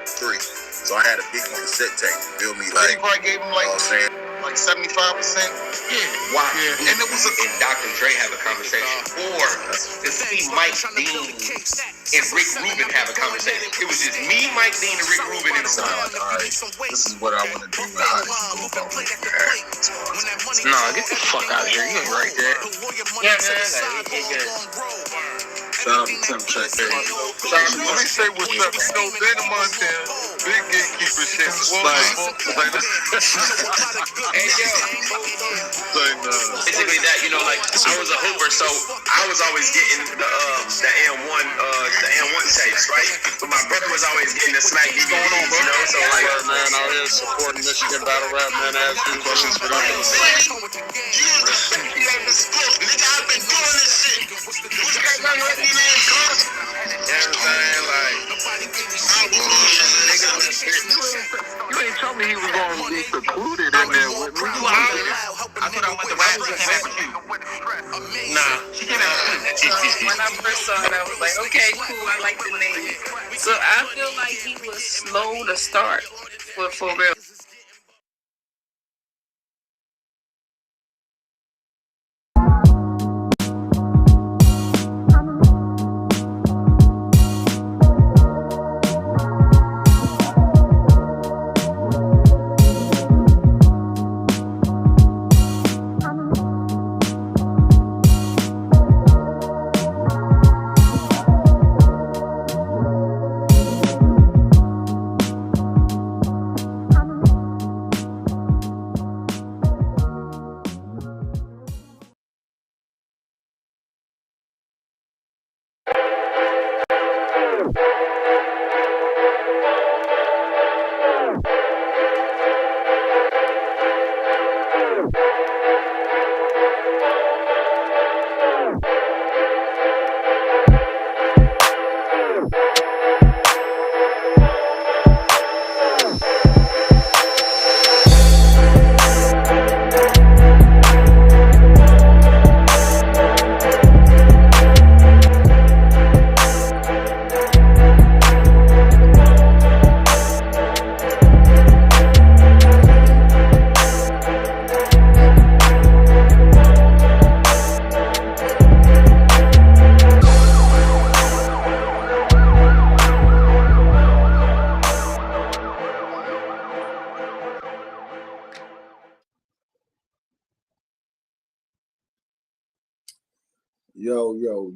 3. So I had a Biggie cassette tape. You feel me? So they probably gave him like 75%. Yeah. Wow. Yeah. And it was and Dr. Dre have a conversation, or to see Mike Dean and Rick Rubin have a conversation. It was just me, Mike Dean, and Rick Rubin in the room. Like, all right, this is what I want to do. How this is going to go. Nah, get the fuck out of here. You ain't right there. Yeah, man. Shout out to Tim Check. Let me say what's up. You know, Dana Montana, big gatekeeper shit. Hey, yo. Basically that, you know, like, I was a hooper, so I was always getting the AM1 tapes, right? But my brother was always getting the Smack DVDs, you know, so like, man, out here supporting Michigan battle rap, man. Asking questions for them. You respect me like this book, nigga. I've been doing this shit. What you got done with me, man? You ain't told me he was going to be secluded in there with me. I thought I went to rap with him. Nah, she came out. When I first saw it, I was like, okay, cool, I like the name. So I feel like he was slow to start for real.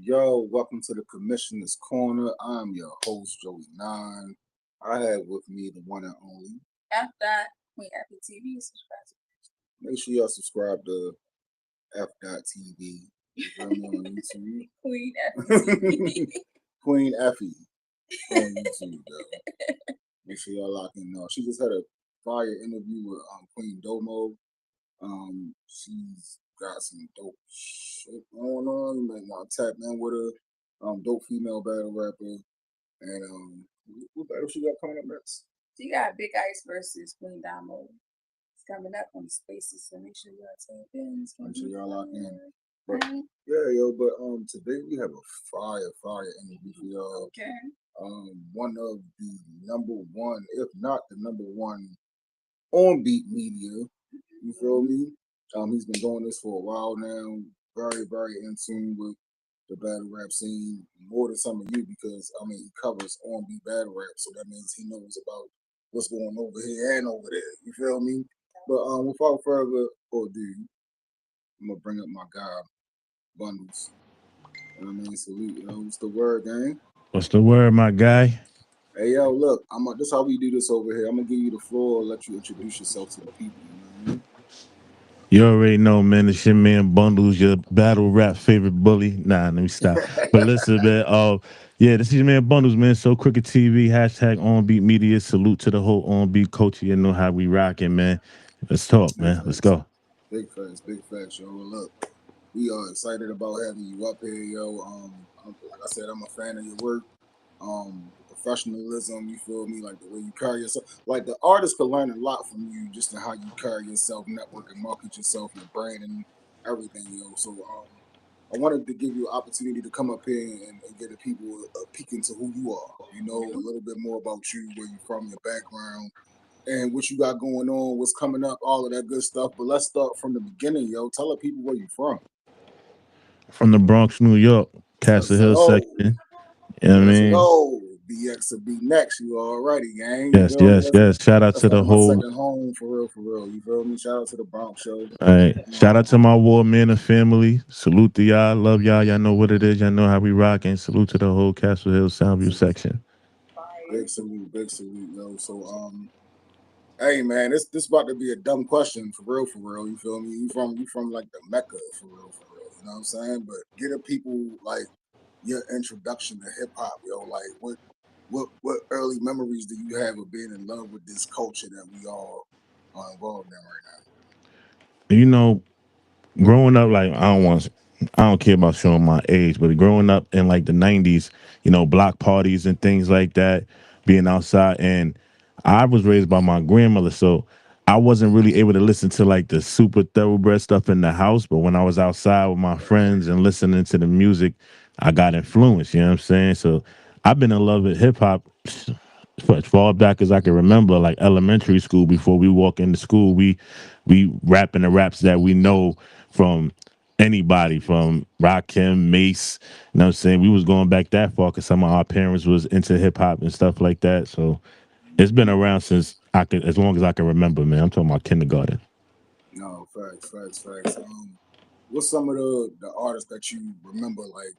Yo, welcome to the Commissioner's Corner. I'm your host, Joey 9. I have with me the one and only Queen Effie TV. Subscribe to Make sure y'all subscribe to F.TV. On YouTube. Queen Effie. Queen Effie on YouTube, though. Make sure y'all lock in. She just had a fire interview with Queen Domo. She's got some dope shit going on. You might want to tap in with her. Dope female battle rapper. And what battle she got coming up next? She got Big Ice versus Queen Domo. It's coming up on the Spaces, so make sure y'all tap in. Make sure y'all lock in. But, but today we have a fire interview for y'all. Okay. One of the number one, if not the number one, on beat media. You feel me? He's been doing this for a while now. Very, very in tune with the battle rap scene, more than some of you, because he covers on beat battle rap, so that means he knows about what's going over here and over there. You feel me? But without further ado, I'm gonna bring up my guy, Bundles. Salute, yo. What's the word, gang? What's the word, my guy? Hey, yo, look, this is how we do this over here. I'm gonna give you the floor, let you introduce yourself to the people. You already know, man. It's your man Bundles, your battle rap favorite bully. Nah, let me stop. But listen, man. This is your man Bundles, man. So Crooked TV, hashtag On Beat Media. Salute to the whole On Beat culture. You know how we rocking, man. Let's talk, man. Let's go. Big facts, yo. Look, we are excited about having you up here, yo. Like I said, I'm a fan of your work. Professionalism, you feel me? Like the way you carry yourself. Like the artist could learn a lot from you just in how you carry yourself, network and market yourself, your brand and everything, yo. So I wanted to give you an opportunity to come up here and get the people a peek into who you are. You know, a little bit more about you, where you're from, your background, and what you got going on, what's coming up, all of that good stuff. But let's start from the beginning, yo. Tell the people where you're from. From the Bronx, New York, Let's Castle Hill go. section. You know what I Let's mean? go. BX will be next. You already, gang. You Yes, feel me? yes, yes. Shout out That's to like the my whole. second home for real, for real. You feel me? Shout out to the Bronx show. All right. Shout out to my War Man and family. Salute to y'all. Love y'all. Y'all know what it is. Y'all know how we rock. And salute to the whole Castle Hill Soundview section. Big salute, yo. So hey man, this about to be a dumb question for real, for real. You feel me? You from like the Mecca for real, for real. You know what I'm saying? But get a people like your introduction to hip hop, yo. Like what early memories do you have of being in love with this culture that we all are involved in right You know, growing up, like I don't care about showing my age, but growing up in like the '90s, you know, block parties and things like that, being outside, and I was raised by my grandmother, so I wasn't really able to listen to like the super thoroughbred stuff in the house. But when I was outside with my friends and listening to the music, I got influenced. You know what I'm saying? So I've been in love with hip hop for as far back as I can remember, like elementary school. Before we walk into school, we rapping the raps that we know from anybody, from Rakim, Mace. You know what I'm saying? We was going back that far because some of our parents was into hip hop and stuff like that. So it's been around since as long as I can remember, man. I'm talking about kindergarten. now? No, facts. What's some of the artists that you remember like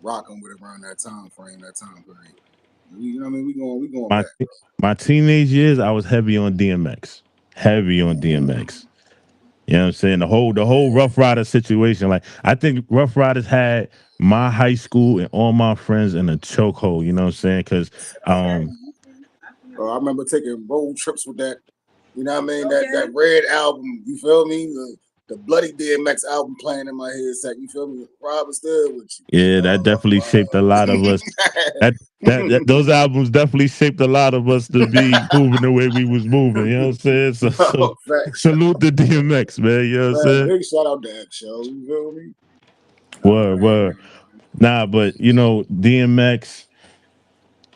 rocking with around that time frame, that time period? You know what I mean? We going My back. my teenage years, I was heavy on DMX. Heavy on DMX. You know what I'm saying? The whole Rough Rider situation. Like I think Rough Riders had my high school and all my friends in a chokehold. You know what I'm saying? Because I remember taking road trips with that. You know what I mean? That red album. You feel me? The bloody DMX album playing in my headset. You feel me? Rob is still with you. yeah, that definitely shaped a lot of us. That those albums definitely shaped a lot of us to be moving the way we was moving. You know what I'm saying? So Facts. salute to DMX, man. You know what I'm saying? Big shout out to X Show. You feel me? Word. Nah, but you know, DMX,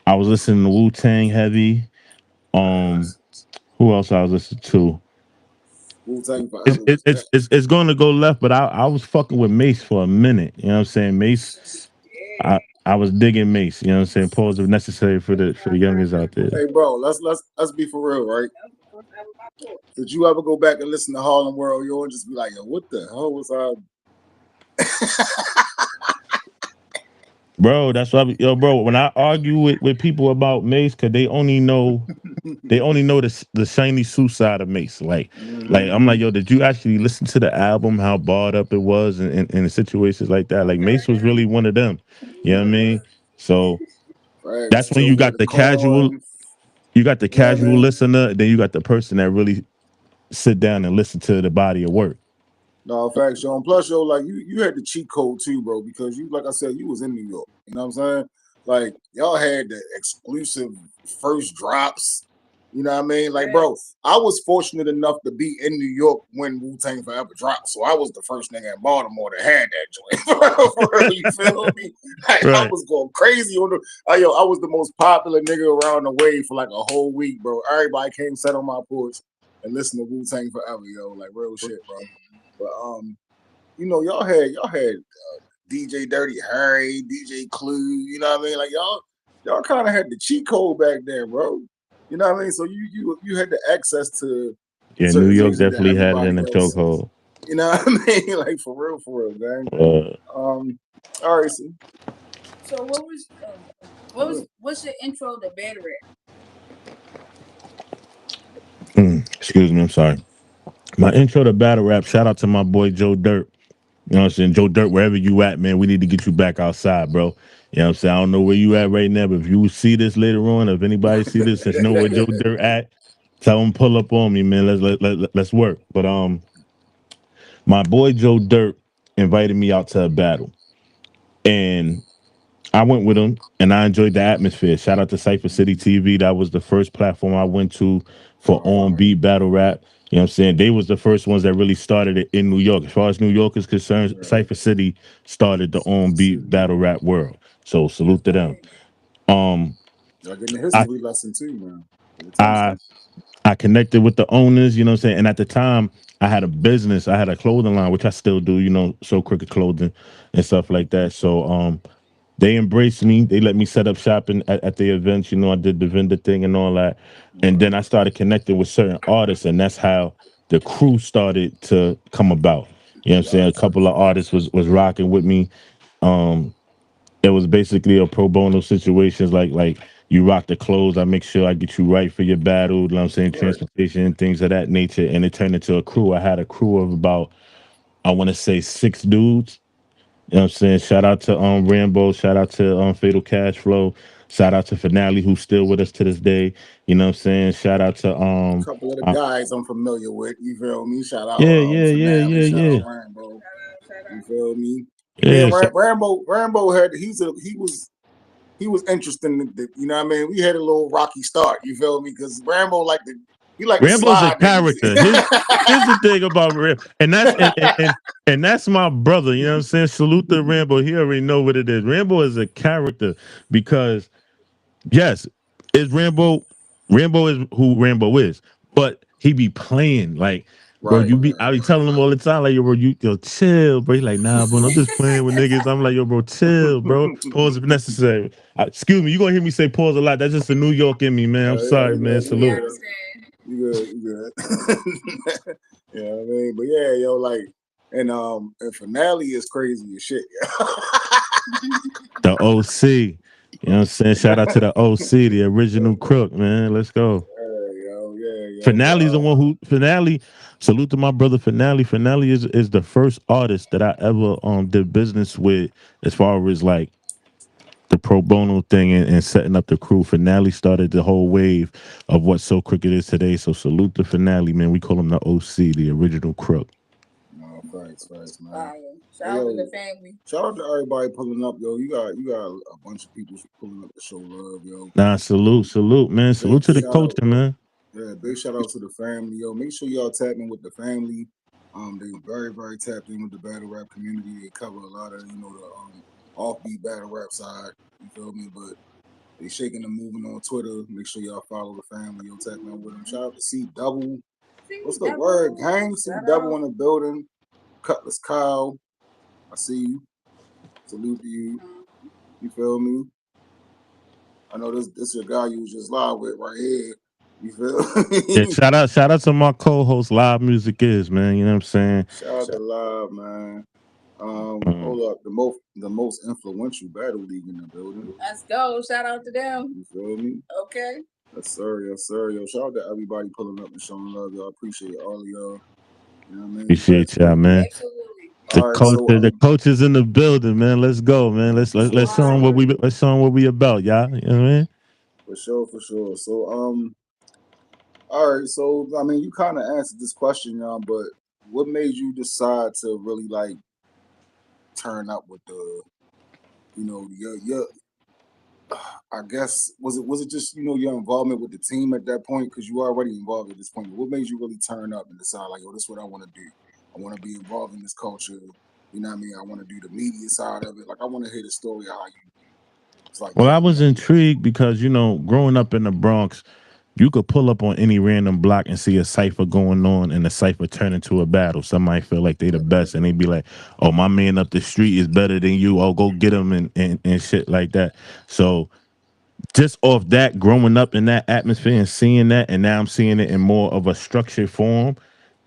I was listening to Wu Tang heavy. Who else I was listening to? Wu Tang It's forever it, was that. it's going to go left, but I was fucking with Mace for a minute. You know what I'm saying? Mace, I was digging Mace. You know what I'm saying? Pause if necessary for the youngers out there. Hey bro, let's be for real, right? Did you ever go back and listen to Harlem World Yo and just be like, yo, what the hell was I? Bro, that's why bro, when I argue with people about Mace, cause they only know the shiny Sue side of Mace. Like I'm like, yo, did you actually listen to the album, how barred up it was in situations like that? Like Mace was really one of them. You know what I mean? So that's when Joe you with got the the casual, corn. You know what I mean? listener, then you got the person that really sit down and listen to the body of work. No, facts, Sean. Plus, yo, like you had the cheat code too, bro, because you, like I said, you was in New York. You know what I'm saying? Like y'all had the exclusive first drops. You know what I mean? Like, bro, I was fortunate enough to be in New York when Wu Tang Forever dropped, so I was the first nigga in Baltimore that had that joint. For real, you feel me? Like, I Right. was going crazy on the. I was the most popular nigga around the way for like a whole week, bro. Everybody came sat on my porch and listened to Wu Tang Forever, yo. Like real shit, bro. But you know, y'all had DJ Dirty Harry, DJ Clue, you know what I mean? Like y'all kind of had the cheat code back there, bro. You know what I mean? So you had the access to Yeah, New certain York music that definitely had it in everybody the else. chokehold. You know what I mean? Like for real, gang. All right, see. So what's your intro to battle rap? Excuse me, I'm sorry. My intro to battle rap, shout out to my boy Joe Dirt. You know what I'm saying? Joe Dirt, wherever you at, man, we need to get you back outside, bro. You know what I'm saying? I don't know where you at right now, but if you see this later on, if anybody see this and know where Joe Dirt at, tell him pull up on me, man. Let's work. But my boy Joe Dirt invited me out to a battle. And I went with him and I enjoyed the atmosphere. Shout out to Cypher City TV. That was the first platform I went to for on beat battle rap. You know what I'm saying? They was the first ones that really started it in New York. As far as New York is concerned, Cypher City started the on beat battle rap world. So salute to them. Um, Y'all getting a I history lesson too, man. Pay I attention. I connected with the owners. You know what I'm saying? And at the time, I had a business. I had a clothing line, which I still do. You know, So Crooked Clothing and stuff like that. So they embraced me. They let me set up shopping at the events. You know, I did the vendor thing and all that. And then I started connecting with certain artists, and that's how the crew started to come about. You know what I'm saying? A couple of artists was rocking with me. Um, it was basically a pro bono situations like you rock the clothes, I make sure I get you right for your battle, you know what I'm saying, Right. transportation, things of that nature. And it turned into a crew. I had a crew of about, I want to say, 6 dudes. You know what I'm saying? Shout out to Rambo, shout out to Fatal Cash Flow, shout out to Finale, who's still with us to this day. You know what I'm saying? Shout out to A couple of the guys I'm familiar with. You feel me? Shout out yeah, yeah, yeah, Finale. yeah, Shout yeah. out Rambo. You feel me? Me Yeah, and so Rambo had he was interesting. You know what I mean? We had a little rocky start. You feel me? Because Rambo he like to Rambo's a slide niggas. character. Here's the thing about Rambo, and and that's my brother. You know what I'm saying? Salute to Rambo. He already know what it is. Rambo is a character because yes, is Rambo. Rambo is who Rambo is, but he be playing like. Bro, Right. I be telling him all the time, like, yo, bro, yo, chill, bro. He like, nah, bro, I'm just playing with niggas. I'm like, yo, bro, chill, bro. Pause if necessary. Excuse me, you gonna hear me say pause a lot. That's just the New York in me, man. I'm Yeah, sorry, man. We Salute. understand. you good. You know what I mean? But yeah, yo, like, and Finale is crazy as shit, yeah. The OC. You know what I'm saying? Shout out to the OC, the original crook, man. Let's go. Yeah, Finale's the one who Finale. Salute to my brother Finale. Finale is the first artist that I ever did business with as far as like the pro bono thing and setting up the crew. Finale started the whole wave of what So Crooked is today. So salute to Finale, man. We call him the OC, the original crook. No, thanks, man. Fire. Shout out to the family. Shout out to everybody pulling up, yo. You got a bunch of people pulling up to show love, yo. Nah, salute, man. Salute to the culture, man. Yeah, big shout out to the family, yo. Make sure y'all tap in with the family. They very, very tapped in with the battle rap community. They cover a lot of, the offbeat battle rap side. You feel me? But they shaking and moving on Twitter. Make sure y'all follow the family. Yo, tap in with them. Shout out to C Double. What's the word, gang? C Double in the building. Cutlass Kyle. I see you. Salute to you. You feel me? I know this your guy you was just live with right here. You feel me? Yeah, shout out to my co-host Live Music Is, man. You know what I'm saying? Shout out to Live, man. Hold up, the most influential battle league in the building. Let's go. Shout out to them. You feel me? Okay. Yes, sir. Yo, shout out to everybody pulling up and showing love, y'all. Appreciate all of y'all. You know what I mean? Appreciate y'all, man. Absolutely. The coach is in the building, man. Let's go, man. Let's show them what we about, y'all. You know what I mean? For sure. So all right. So I mean, you kind of answered this question, y'all. But what made you decide to really like turn up with the, your I guess was it just your involvement with the team at that point, because you were already involved at this point. What made you really turn up and decide like, yo, this is what I want to do. I want to be involved in this culture. You know what I mean? I want to do the media side of it. Like I want to hear the story of how you. It's like, well, I was intrigued because growing up in the Bronx, you could pull up on any random block and see a cipher going on, and the cipher turn into a battle. Somebody feel like they the best, and they be like, "Oh, my man up the street is better than you. Oh, go get him," and shit like that. So just off that, growing up in that atmosphere and seeing that, and now I'm seeing it in more of a structured form,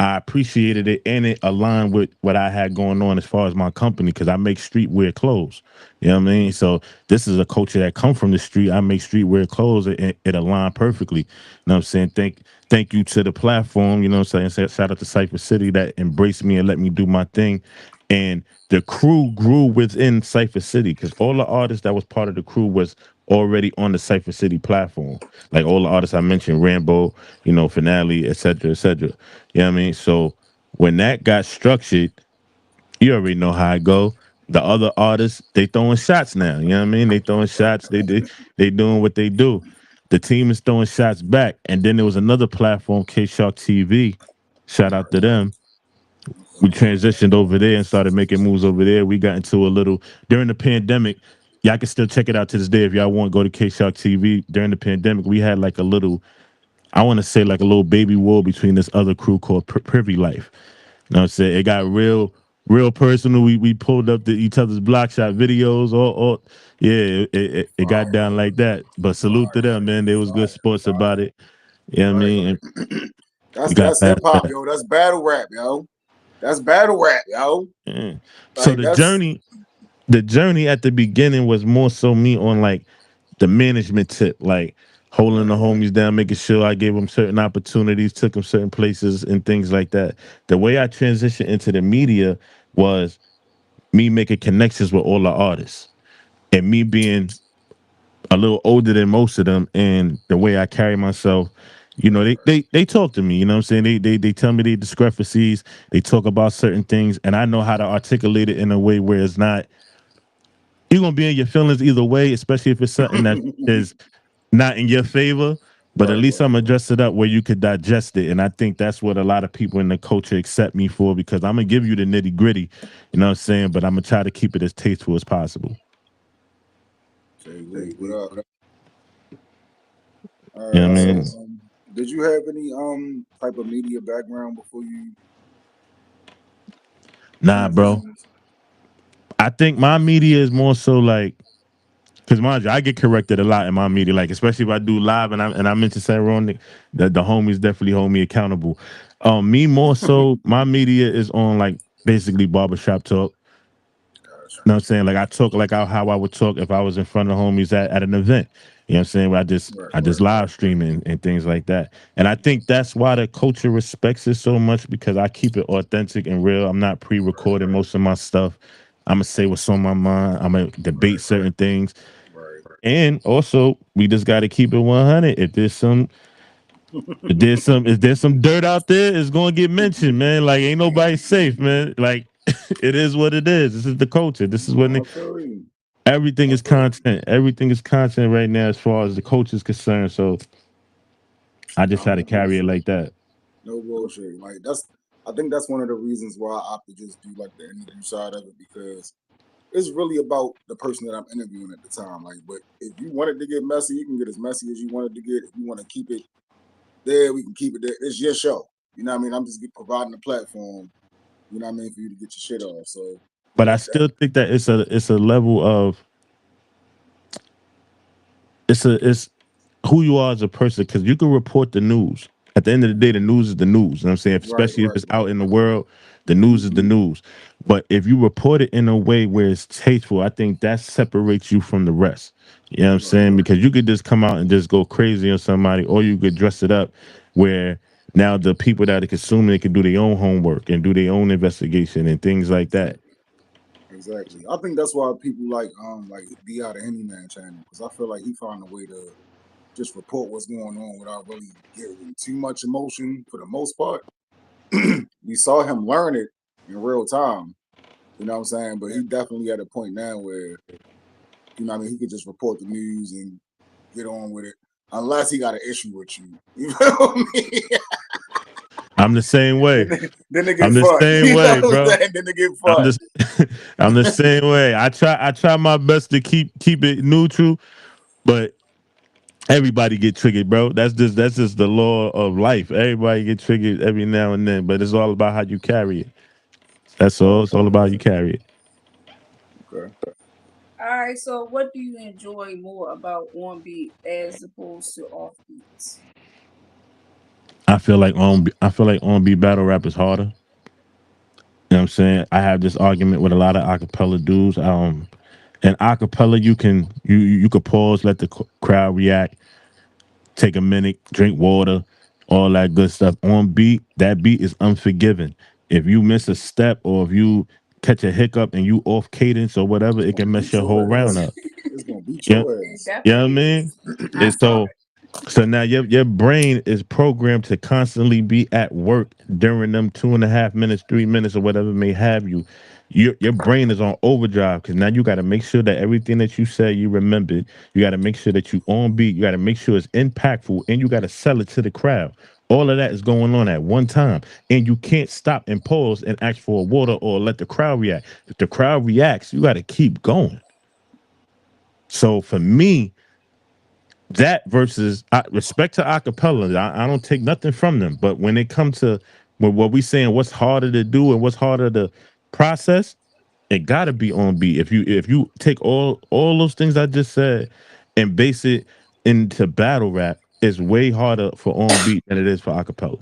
I appreciated it, and it aligned with what I had going on as far as my company, because I make streetwear clothes. You know what I mean? So this is a culture that come from the street. I make streetwear clothes, and it aligned perfectly. You know what I'm saying? Thank you to the platform, you know what I'm saying? Shout out to Cypher City that embraced me and let me do my thing. And the crew grew within Cypher City, because all the artists that was part of the crew was already on the Cypher City platform. Like all the artists I mentioned, Rambo, Finale, etc., etc. You know what I mean? So when that got structured, you already know how it go. The other artists, they throwing shots now. You know what I mean? They throwing shots. They doing what they do. the team is throwing shots back. And then there was another platform, K Shark TV. Shout out to them. We transitioned over there and started making moves over there. We got into a little during the pandemic. Y'all can still check it out to this day if y'all want to go to K Shark TV. During the pandemic, we had like a little, I want to say like a little baby war between this other crew called Privy Life. You know what I'm saying? It got real personal. We pulled up to each other's block shot videos. All yeah, it got down like that. But salute to them, man. They was good sports about it. You know what I mean? And That's hip hop, yo. That's battle rap, yo. That's battle rap, yo. yeah. So the journey at the beginning was more so me on like the management tip, like holding the homies down, making sure I gave them certain opportunities, took them certain places and things like that. The way I transitioned into the media was me making connections with all the artists and me being a little older than most of them, and the way I carry myself. You know, they talk to me, you know what I'm saying? They tell me their discrepancies, they talk about certain things, and I know how to articulate it in a way where it's not, you're gonna be in your feelings either way, especially if it's something that is not in your favor. But at least I'm gonna dress it up where you could digest it. And I think that's what a lot of people in the culture accept me for, because I'm gonna give you the nitty gritty, you know what I'm saying? But I'm gonna try to keep it as tasteful as possible. What up? You know what I mean? Did you have any type of media background before you? Nah, bro. I think my media is more so like, because mind you, I get corrected a lot in my media, like especially if I do live and I mention something wrong, the homies definitely hold me accountable. Me more so, my media is on like basically barbershop talk. You know what I'm saying? Like I talk like how I would talk if I was in front of homies at an event. You know what I'm saying? Where I just live streaming and things like that. And I think that's why the culture respects it so much, because I keep it authentic and real. I'm not pre-recording most of my stuff. I'm gonna say what's on my mind. I'm gonna debate certain things. And also, we just got to keep it 100. If there's some dirt out there, it's gonna get mentioned, man. Like ain't nobody safe, man. Like it is what it is. This is the culture. This is what everything is content. Everything is content right now as far as the culture is concerned. So I just try to carry it like that. No bullshit. Like I think that's one of the reasons why I opted to just do like the interview side of it, because it's really about the person that I'm interviewing at the time. Like, but if you wanted to get messy, you can get as messy as you wanted to get. If you want to keep it there, we can keep it there. It's your show. You know what I mean? I'm just providing a platform, you know what I mean, for you to get your shit off. So, but I still think that it's a level of it's who you are as a person, because you can report the news. At the end of the day, the news is the news. You know what I'm saying? Especially if it's out in the world, the news is the news. But if you report it in a way where it's tasteful, I think that separates you from the rest. You know what I'm saying? Because you could just come out and just go crazy on somebody, or you could dress it up where now the people that are consuming it can do their own homework and do their own investigation and things like that. Exactly. I think that's why people like D.I. the Handyman channel, because I feel like he found a way to just report what's going on without really getting too much emotion for the most part. We saw him learn it in real time, you know what I'm saying? But he definitely at a point now where, you know what I mean, he could just report the news and get on with it, unless he got an issue with you. You feel me? I'm the same way. Then they get I'm the fucked. same You know way, what I'm bro. saying? Then they get fucked. I'm the same way. I try my best to keep it neutral, but everybody get triggered, bro. That's just the law of life. Everybody get triggered every now and then, but it's all about how you carry it. That's all. It's all about how you carry it. Okay. All right. So, what do you enjoy more about on beat as opposed to off beats? I feel like on beat battle rap is harder. You know what I'm saying? I have this argument with a lot of acapella dudes. And acapella, you could pause, let the crowd react, take a minute, drink water, all that good stuff. On beat, that beat is unforgiving. If you miss a step or if you catch a hiccup and you off cadence or whatever, it can mess your whole round up. It's gonna beat your ass. You know what I mean? And so now your brain is programmed to constantly be at work during them 2.5 minutes, 3 minutes, or whatever may have you. your brain is on overdrive because now you got to make sure that everything that you say you remember. You got to make sure that you on beat. You got to make sure it's impactful, and you got to sell it to the crowd. All of that is going on at one time, and you can't stop and pause and ask for a water or let the crowd react. If the crowd reacts, you got to keep going. So for me, that versus respect to acapella, I don't take nothing from them. But when it comes to what we saying, what's harder to do and what's harder to process, it gotta be on beat. If you take all those things I just said and base it into battle rap, it's way harder for on beat than it is for acapella.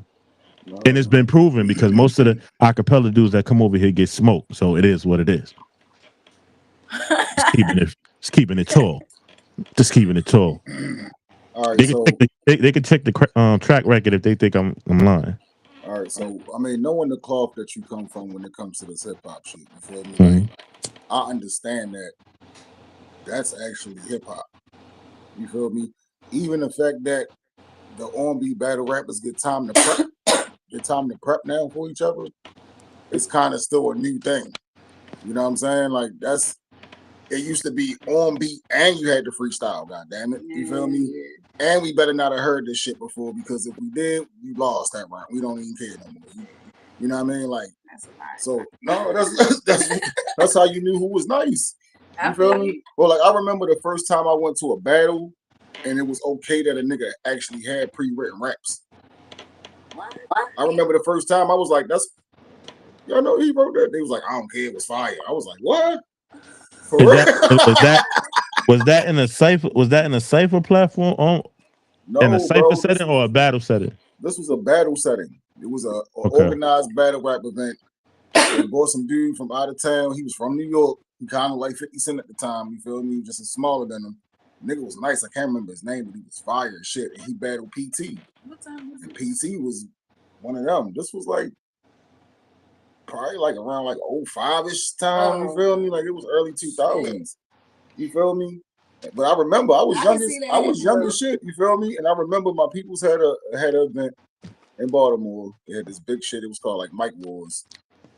And it's been proven because most of the acapella dudes that come over here get smoked. So it is what it is. It's keeping it tall. Just keeping it tall. All right, They can so check they can check the track record if they think I'm lying. all right, so I mean, knowing the cloth that you come from when it comes to this hip hop shit, you feel me? Mhm. I understand that that's actually hip hop. You feel me? Even the fact that the on-beat battle rappers get time to prep now for each other, it's kind of still a new thing. You know what I'm saying? Like that's it used to be on beat and you had to freestyle, god damn it. You feel me? And we better not have heard this shit before because if we did, you lost that round. We don't even care no more. You know what I mean? Like so no, that's how you knew who was nice. You feel me? Well, like I remember the first time I went to a battle and it was okay that a nigga actually had pre-written raps. I remember the first time I was like, that's y'all know he wrote that. They was like, I don't care, it was fire. I was like, what? For real? Was that in a cipher? Was that in a cipher platform in a No, cipher bro. setting or a battle setting? This was a battle setting. It was a Okay. organized battle rap event. They brought some dude from out of town. He was from New York. He kind of like 50 Cent at the time. You feel me? Just smaller than him. Nigga was nice. I can't remember his name, but he was fire as shit. And he battled PT. What time was And it? PT was one of them. This was like probably like around like 05-ish time. You feel me? Like it was early 2000s. You feel me? But I remember I was young as shit. You feel me? And I remember my peoples had an event in Baltimore. They had this big shit. It was called like Mike Wars.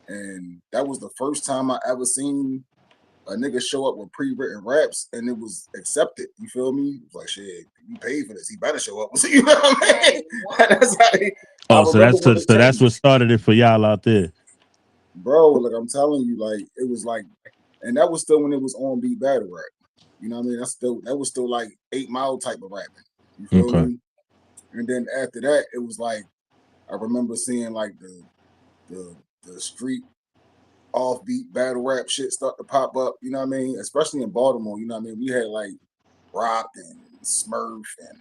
And that was the first time I ever seen a nigga show up with pre-written raps and it was accepted. You feel me? It was like, shit, you paid for this. He better show up. You know what I mean? That's how So that's what started it for y'all out there. Bro, like I'm telling you, like it was like, and that was still when it was on beat battle rap. You know what I mean? That was still like 8 Mile type of rapping. You feel me? And then after that, it was like I remember seeing like the street offbeat battle rap shit start to pop up, you know what I mean? Especially in Baltimore, you know what I mean? We had like Rock and Smurf and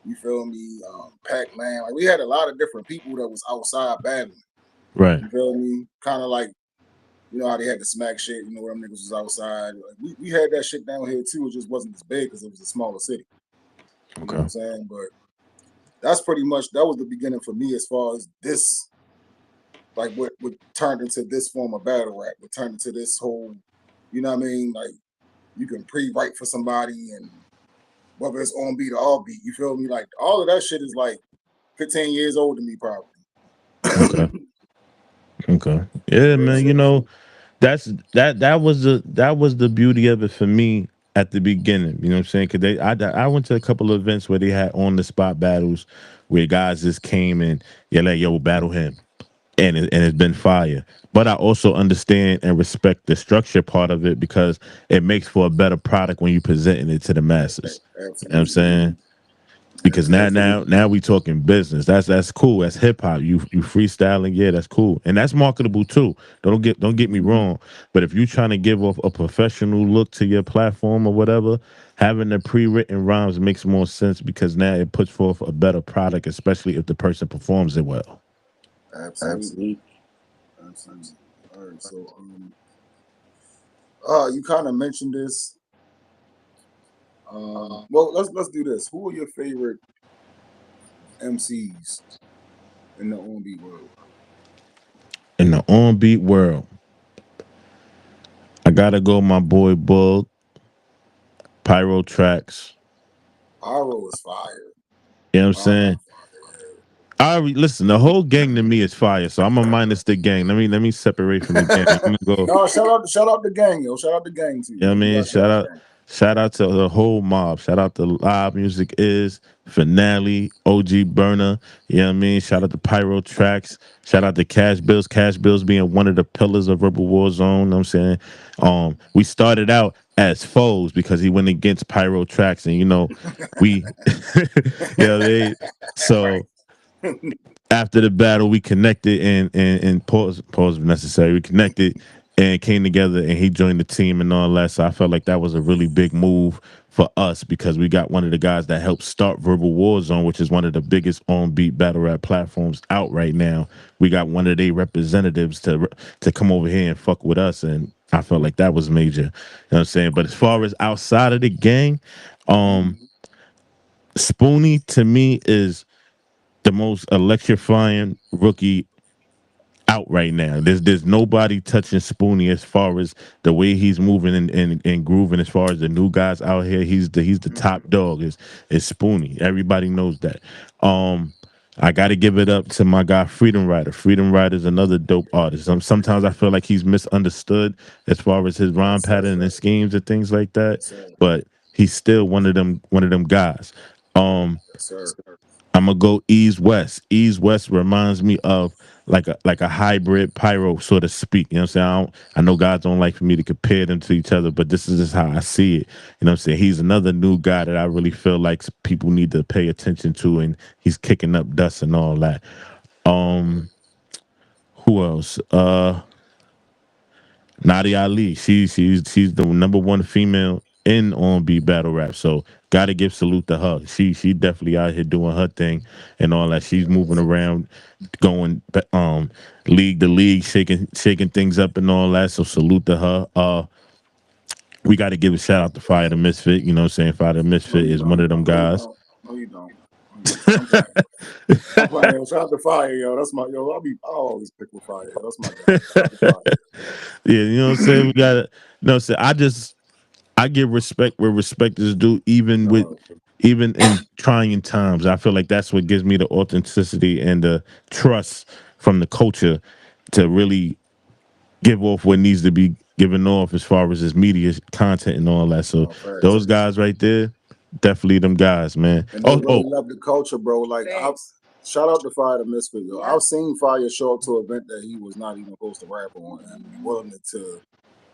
you feel me, Pac-Man. Like we had a lot of different people that was outside battling. Right. You feel me? Kind of like, you know how they had the smack shit, you know, where them niggas was outside. Like, we had that shit down here too. It just wasn't as big because it was a smaller city. You know what I'm saying? But that's pretty much, that was the beginning for me as far as this, like what turned into this form of battle rap, what turned into this whole, you know what I mean? Like you can pre-write for somebody and whether it's on beat or off beat, you feel me? Like all of that shit is like 15 years old to me probably. Okay. Yeah, man. You know, that was the beauty of it for me at the beginning. You know what I'm saying? Because I went to a couple of events where they had on the spot battles where guys just came and like, yo, battle him, and it's been fire. But I also understand and respect the structure part of it because it makes for a better product when you presenting it to the masses. You know what I'm saying? Because now we talking business. That's cool. That's hip hop. You freestyling, yeah, that's cool, and that's marketable too. Don't get me wrong. But if you're trying to give off a professional look to your platform or whatever, having the pre-written rhymes makes more sense because now it puts forth a better product, especially if the person performs it well. Absolutely. All right, so you kind of mentioned this. Well, let's do this. Who are your favorite MCs in the on-beat world? In the on-beat world, I gotta go my boy Bull, Pyro Tracks. Pyro is fire. You know what I'm saying? Listen. The whole gang to me is fire, so I'm gonna minus the gang. Let me separate from the gang. I'm gonna go. No, shout out the gang, yo. Shout out the gang to you. You know what I You mean? gotta shout out the gang. Shout out to the whole mob. Shout out to Live Music Is, Finale, OG Burner. You know what I mean? Shout out to Pyro Tracks. Shout out to Cash Bills. Cash Bills being one of the pillars of Rebel War Zone. You know what I'm saying? We started out as foes because he went against Pyro Tracks, and we you know what I mean? So after the battle, we connected and pause if necessary. We connected and came together, and he joined the team and all that. So I felt like that was a really big move for us because we got one of the guys that helped start Verbal War Zone, which is one of the biggest on beat battle rap platforms out right now. We got one of their representatives to come over here and fuck with us, and I felt like that was major. You know what I'm saying? But as far as outside of the gang, Spoonie to me is the most electrifying rookie out right now. There's nobody touching Spoonie as far as the way he's moving and grooving. As far as the new guys out here, he's the top dog. Is Spoonie. Everybody knows that. I got to give it up to my guy Freedom Rider. Freedom Rider is another dope artist. Sometimes I feel like he's misunderstood as far as his rhyme pattern and schemes and things like that. But he's still one of them guys. Sir. I'm gonna go Ease West. Ease West reminds me of like a hybrid Pyro, so to speak. You know what I'm saying? I know guys don't like for me to compare them to each other, but this is just how I see it. You know what I'm saying? He's another new guy that I really feel like people need to pay attention to, and he's kicking up dust and all that. Who else? Nadia Ali. She's the number one female in on beat battle rap. So gotta give salute to her. She definitely out here doing her thing and all that. She's moving around, going league to league, shaking things up and all that. So salute to her. We got to give a shout out to Fire the Misfit. You know what I'm saying? Fire the Misfit is one of them guys. No, you don't. I'm playing. Shout out to Fire, yo. That's my yo. I always pick with Fire. That's my guy. Shout out to Fire. Yeah, you know what I'm saying? We got to, say I give respect where respect is due, even in trying times. I feel like that's what gives me the authenticity and the trust from the culture to really give off what needs to be given off as far as his media content and all that. So those guys right there, definitely them guys, man. And they really love the culture, bro. Like, shout out to Fire the Misfit, yo. I've seen Fire show up to an event that he was not even supposed to rap on, and be willing to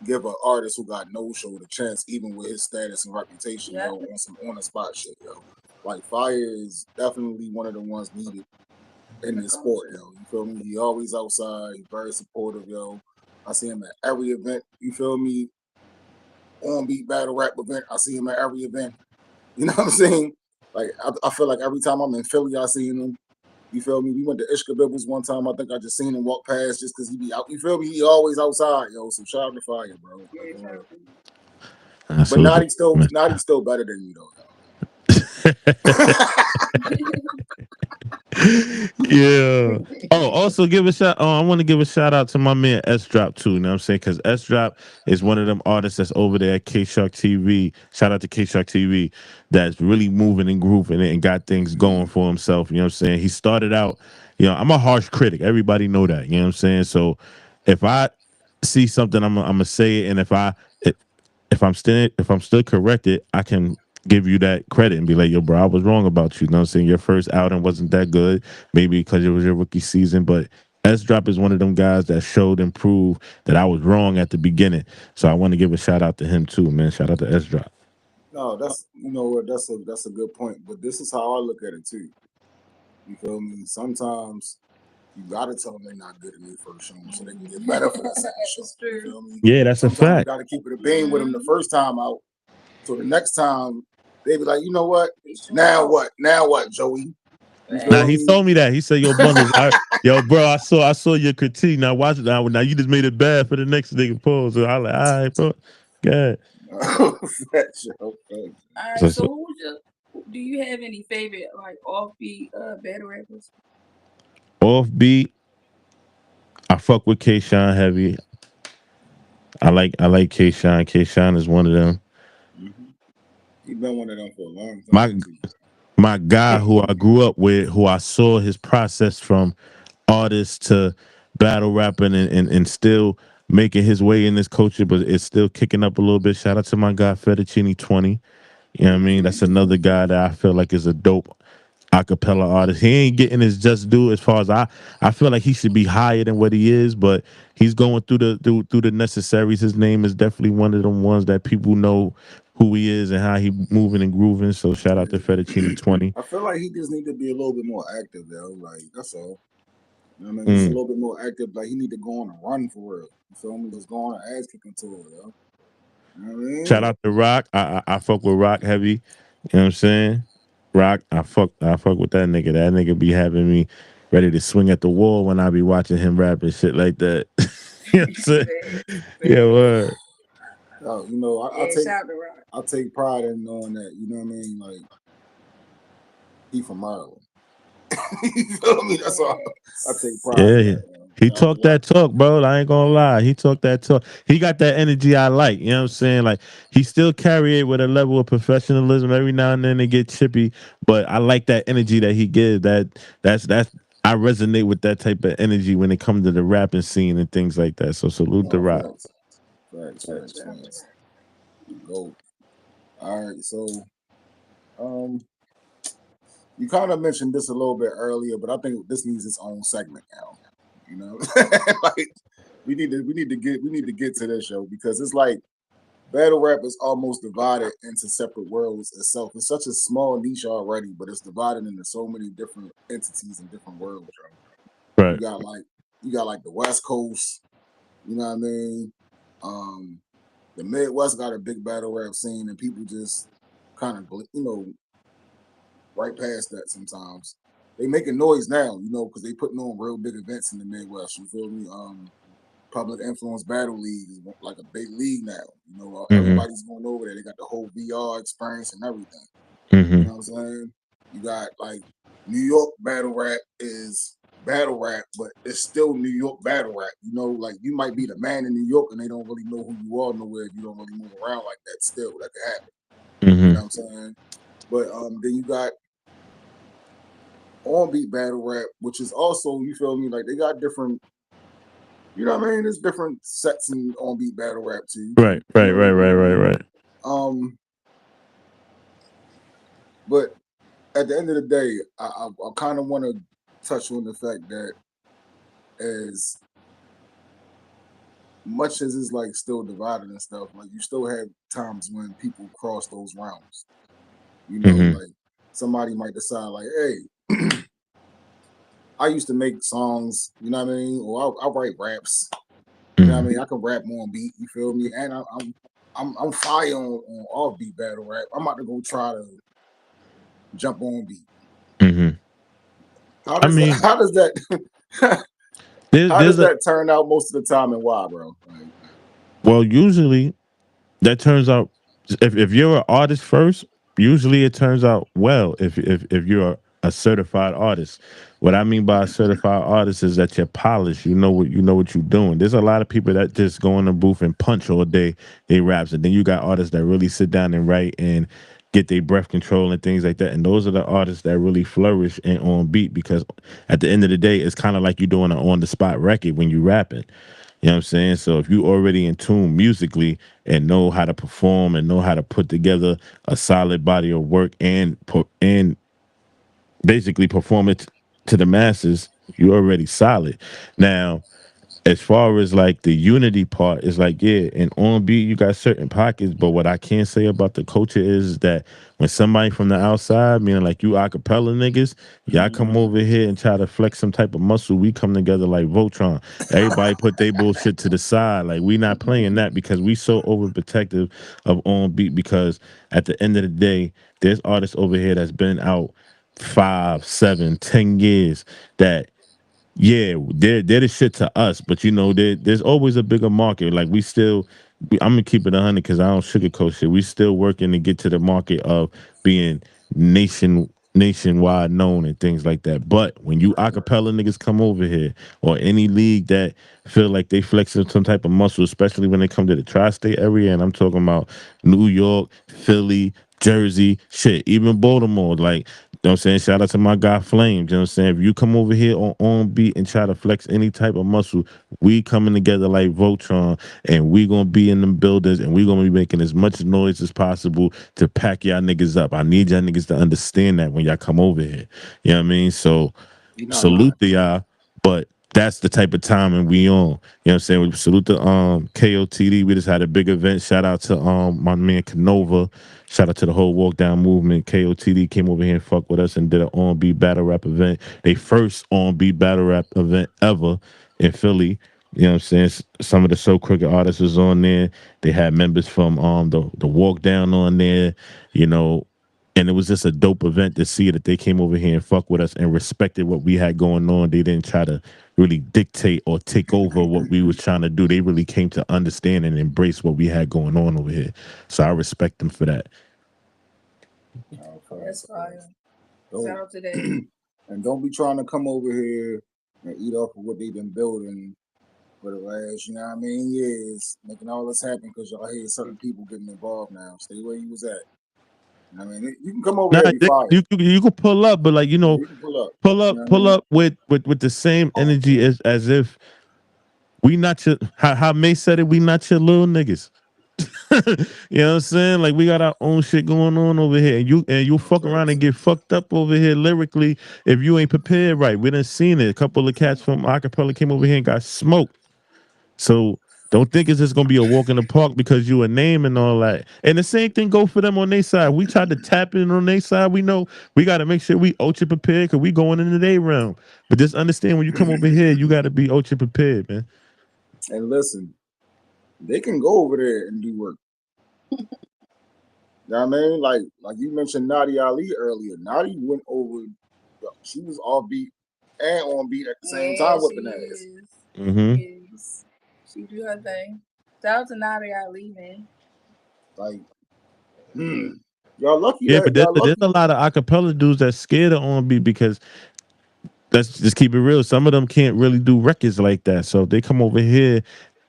give an artist who got no show the chance, even with his status and reputation, yo, on some on the spot shit, yo. Like, Fire is definitely one of the ones needed in this sport, yo. You feel me? He always outside. He's very supportive, yo. I see him at every event. You feel me? On beat battle rap event, I see him at every event. You know what I'm saying? Like, I feel like every time I'm in Philly, I see him. You feel me? We went to Ishka Bibbles one time. I think I just seen him walk past just because he be out. You feel me? He always outside, yo. So shout out to Fire, bro. But Nadi's still better than you, though. Yeah. Oh, also give a shout. I want to give a shout out to my man S Drop too. You know what I'm saying? Because S Drop is one of them artists that's over there at K Shark TV. Shout out to K Shark TV that's really moving and grooving and got things going for himself. You know what I'm saying? He started out. I'm a harsh critic. Everybody know that. You know what I'm saying? So if I see something, I'm gonna say it, and if I'm still corrected, I can give you that credit and be like, yo, bro, I was wrong about you. You know what I'm saying? Your first outing wasn't that good, maybe because it was your rookie season, but S Drop is one of them guys that showed and proved that I was wrong at the beginning. So I want to give a shout out to him too, man. Shout out to S Drop. No, that's that's a good point. But this is how I look at it too. You feel me? Sometimes you gotta tell them they're not good in their first show so they can get better for the second show. You feel me? Yeah, that's a fact. You gotta keep it a beam with them the first time out. So the next time they be like, you know what? Now what, Joey? Now he told me that. He said, "Yo, Bundles, yo, bro, I saw your critique. Now watch it. Now you just made it bad for the next nigga pose." So I like, all right, bro, good. All right. So do you have any favorite like offbeat battle rappers? Offbeat, I fuck with K-Shine heavy. I like K-Shine. K-Shine is one of them. He's been one of them for a long time. my guy who I grew up with, who I saw his process from artist to battle rapping and still making his way in this culture, but it's still kicking up a little bit. Shout out to my guy Fettuccine 20. You know what I mean? That's another guy that I feel like is a dope acapella artist. He ain't getting his just due as far as I feel like he should be higher than what he is, but he's going through the necessaries. His name is definitely one of them ones that people know who he is and how he moving and grooving. So shout out to Fettuccine 20. I feel like he just need to be a little bit more active, though. Like that's all. You know what I mean? Just a little bit more active. Like he need to go on a run for real. You feel me? Just go on an ass kicking tour, yo. You know what I mean? Shout out to Rock. I fuck with Rock heavy. You know what I'm saying? Rock, I fuck with that nigga. That nigga be having me ready to swing at the wall when I be watching him rap and shit like that. You know what I'm saying? Yeah, word. You know, shout out to Rock. I take pride in knowing that, you know what I mean? Like, he from Maryland. You feel me? That's all. I take pride in Yeah. that. He talked that talk, bro. I ain't gonna lie. He talked that talk. He got that energy I like. You know what I'm saying? Like he still carry it with a level of professionalism. Every now and then they get chippy, but I like that energy that he gives. That's I resonate with that type of energy when it comes to the rapping scene and things like that. So salute to Rock. Facts. Go. All right, so you kind of mentioned this a little bit earlier, but I think this needs its own segment now. You know, like we need to get to this show because it's like battle rap is almost divided into separate worlds itself. It's such a small niche already, but it's divided into so many different entities and different worlds. Right. You got like the West Coast. You know what I mean? The Midwest got a big battle rap scene, and people just kind of right past that sometimes. They making noise now, you know, because they putting on real big events in the Midwest. You feel me? Public Influence Battle League is like a big league now. You know, everybody's going over there. They got the whole VR experience and everything. You know what I'm saying? You got like New York battle rap is battle rap, but it's still New York battle rap. You know, like you might be the man in New York and they don't really know who you are nowhere if you don't really move around like that. Still, that could happen. You know what I'm saying? But then you got on beat battle rap, which is also, you feel me, like they got different, you know what I mean? There's different sets in on beat battle rap too. Right. But at the end of the day, I kind of want to touch on the fact that as much as it's like still divided and stuff, like you still have times when people cross those realms. You know, like somebody might decide like, hey, I used to make songs, you know what I mean? Or I write raps. You know what I mean? I can rap more on beat, you feel me? And I'm fire on off beat battle rap. I'm about to go try to jump on beat. How does that turn out most of the time and why, bro? Like, well, usually that turns out if you're an artist first, usually it turns out well if you're a certified artist. What I mean by a certified artist is that you're polished. You know what you're doing. There's a lot of people that just go in the booth and punch all day, they raps, and then you got artists that really sit down and write and get their breath control and things like that. And those are the artists that really flourish and on beat because at the end of the day, it's kind of like you're doing an on the spot record when you rapping. You know what I'm saying? So if you already in tune musically and know how to perform and know how to put together a solid body of work and basically perform it to the masses, you're already solid. Now, as far as like the unity part, is like, yeah, and on beat you got certain pockets, but what I can say about the culture is that when somebody from the outside, meaning like you acapella niggas, y'all come over here and try to flex some type of muscle, we come together like Voltron. Everybody put their bullshit to the side. Like we not playing that because we so overprotective of on beat because at the end of the day, there's artists over here that's been out 5, 7, 10 years that yeah, they're the shit to us, but you know, there's always a bigger market. Like I'm gonna keep it 100 because I don't sugarcoat shit. We still working to get to the market of being nationwide known and things like that. But when you acapella niggas come over here, or any league that feel like they flexing some type of muscle, especially when they come to the tri-state area, and I'm talking about New York, Philly, Jersey, shit, even Baltimore, like know what I'm saying? Shout out to my guy Flames. You know what I'm saying? If you come over here on beat and try to flex any type of muscle, we coming together like Voltron, and we gonna be in them buildings, and we gonna be making as much noise as possible to pack y'all niggas up. I need y'all niggas to understand that when y'all come over here. You know what I mean? So You're not lying. salute to y'all, but that's the type of timing we on. You know what I'm saying? We salute the KOTD. We just had a big event. Shout out to my man Canova. Shout out to the whole walk down movement. KOTD came over here and fucked with us and did an on-beat battle rap event. They first on-beat battle rap event ever in Philly. You know what I'm saying? Some of the So Crooked artists was on there. They had members from the walk down on there, you know, and it was just a dope event to see that they came over here and fuck with us and respected what we had going on. They didn't try to really dictate or take over what we was trying to do. They really came to understand and embrace what we had going on over here. So I respect them for that. That's fire. Don't- Shout out to that. And don't be trying to come over here and eat off of what they've been building for the last, you know what I mean, years, making all this happen because y'all hear certain people getting involved now. Stay where you was at. I mean, you can come over Nah, here and be fired. you could pull up, but like, you know, You can pull up. pull You know up, what I pull mean? up with the same energy as if we not your how May said it, we not your little niggas. You know what I'm saying? Like we got our own shit going on over here. And you fuck around and get fucked up over here lyrically if you ain't prepared right. We done seen it. A couple of cats from acapella came over here and got smoked. So don't think it's just gonna be a walk in the park because you a name and all that. And the same thing go for them on their side. We tried to tap in on their side. We know we gotta make sure we ultra prepared because we going into their realm. But just understand when you come over here, you gotta be ultra prepared, man. And listen, they can go over there and do work. You know what I mean? Like you mentioned Nadia Ali earlier. Nadia went over, she was off beat and on beat at the same time whipping ass. Mm-hmm. Yes. She do her thing. Shout out to Nadia Ali, man. Like, y'all lucky Yeah, that but y'all there's lucky. a lot of acapella dudes that's scared of on beat because let's just keep it real. Some of them can't really do records like that. So if they come over here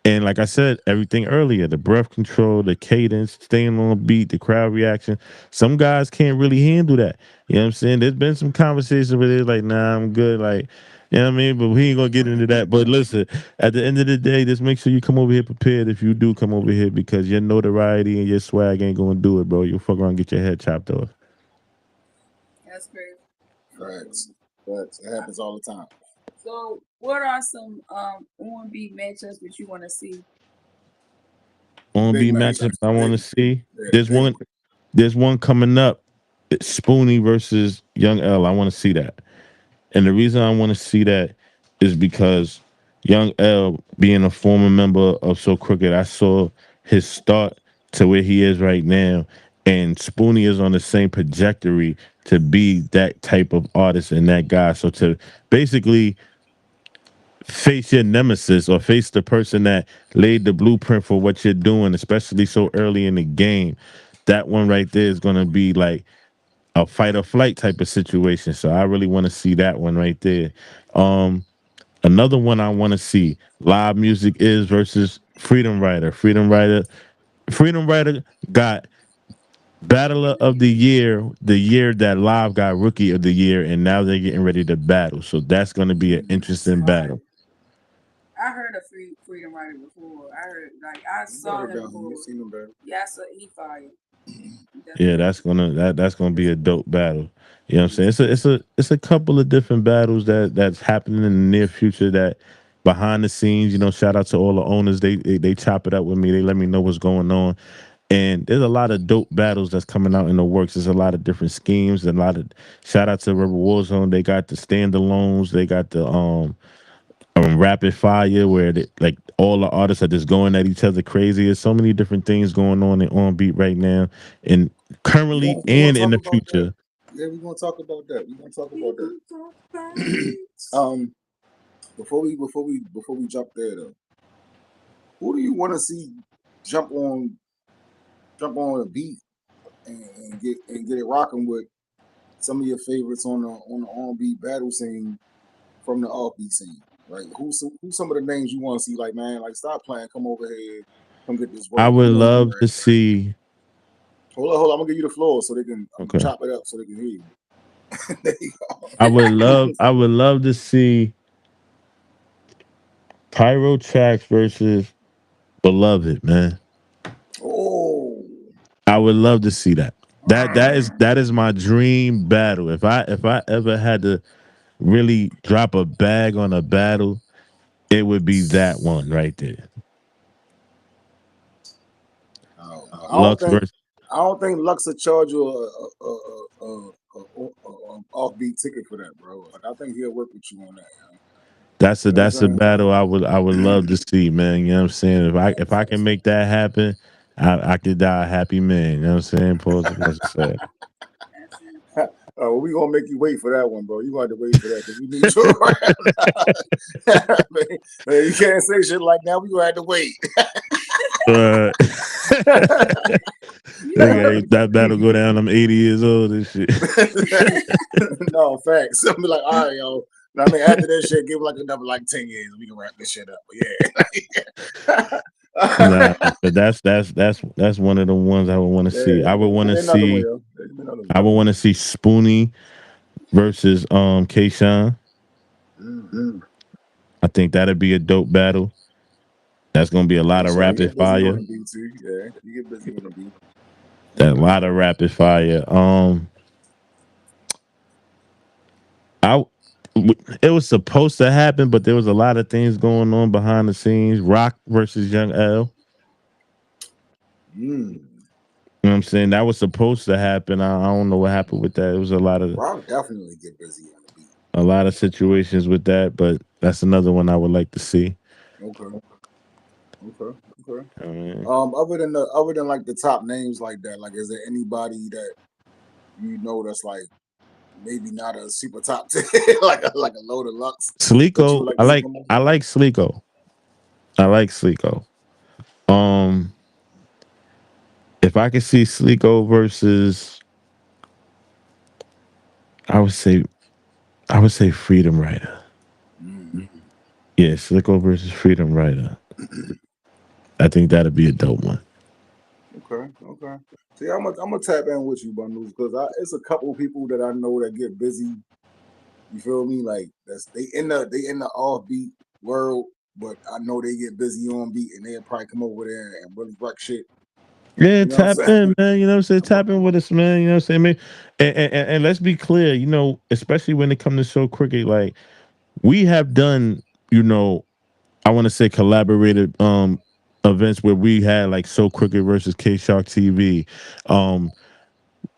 and like I said, everything earlier, the breath control, the cadence, staying on beat, the crowd reaction. Some guys can't really handle that. You know what I'm saying? There's been some conversations where they're like, nah, I'm good. Like, you know what I mean? But we ain't gonna get into that. But listen, at the end of the day, just make sure you come over here prepared if you do come over here because your notoriety and your swag ain't gonna do it, bro. You'll fuck around and get your head chopped off. That's great. Facts. It happens all the time. So, what are some on-beat matchups that you want to see? On Big beat matchups. matchup I want to see. Yeah, There's one coming up. It's Spoonie versus Young L. I want to see that. And the reason I want to see that is because Young L, being a former member of So Crooked, I saw his start to where he is right now. And Spoonie is on the same trajectory to be that type of artist and that guy. So to basically face your nemesis or face the person that laid the blueprint for what you're doing, especially so early in the game, that one right there is going to be like a fight or flight type of situation. So I really want to see that one right there. Another one I want to see, Live Music Is versus Freedom Rider. Freedom Rider got Battler of the year that Live got Rookie of the Year, and now they're getting ready to battle. So that's going to be an interesting battle. I heard of Freedom Rider before. I saw him before. Seen him better. Yeah, I saw he fired. Yeah, that's gonna be a dope battle. You know what I'm saying? It's a couple of different battles that's happening in the near future that behind the scenes, you know, shout out to all the owners. They chop it up with me. They let me know what's going on. And there's a lot of dope battles that's coming out in the works. There's a lot of different schemes and a lot of shout out to Rebel Warzone. They got the standalones, they got the rapid fire where like all the artists are just going at each other crazy. There's so many different things going on beat right now and currently and in the future. Yeah, we're gonna talk about that. Before we jump there though, who do you want to see jump on a beat and get it rocking with some of your favorites on the on-beat battle scene from the off-beat scene? Like who's some of the names you want to see? Like, man, like stop playing, come over here, come get this work. I would love to see. Hold on, I'm gonna give you the floor so they can chop it up so they can hear you. There you go. I would love to see Pyro Tracks versus Beloved, man. Oh, I would love to see that. That is my dream battle. If I ever had to really drop a bag on a battle, it would be that one right there. Lux versus I don't think Lux will charge you a offbeat ticket for that, bro. Like I think he'll work with you on that. that's a You know what that's a I'm saying? battle I would love to see, man. You know what I'm saying? If I can make that happen, I could die a happy man. You know what I'm saying? Pause. That's sad. Well, we gonna make you wait for that one, bro. You gonna have to wait for that because we need you around. Man, you can't say shit like that. We gonna have to wait. That battle go down. I'm 80 years old and shit. No facts. I'll be like, all right, yo. I mean, after that shit, give like another like 10 years. We can wrap this shit up. But yeah. Nah, but that's one of the ones I would want to see. I would want to see. I would want to see Spoonie versus K-Shine. Mm-hmm. I think that'd be a dope battle. That's gonna be a lot of rapid fire. Yeah, you get busy on the beat. That lot of rapid fire. It was supposed to happen, but there was a lot of things going on behind the scenes. Rock versus Young L. You know what I'm saying? That was supposed to happen. I don't know what happened with that. It was a lot of Rock definitely get busy on the beat. a lot of situations with that, but that's another one I would like to see. Okay. Right. Other than like the top names like that, like is there anybody that you know that's like maybe not a super top 10, like a load of Lux? Sleeko, I like Sleeko. I like Sleeko. If I could see Sleeko versus, I would say Freedom Rider. Mm-hmm. Yeah, Sleeko versus Freedom Rider. I think that'd be a dope one. Okay. See, I'm gonna tap in with you, Bundles, because it's a couple people that I know that get busy. You feel me? Like they in the offbeat world, but I know they get busy on beat, and they'll probably come over there and really wreck shit. Yeah, tap in, man. You know what I'm saying? Tap in with us, man. You know what I'm saying? Man? And let's be clear, you know, especially when it comes to So Crooked, like we have done, you know, I want to say collaborated events where we had like So Crooked versus K Shark TV.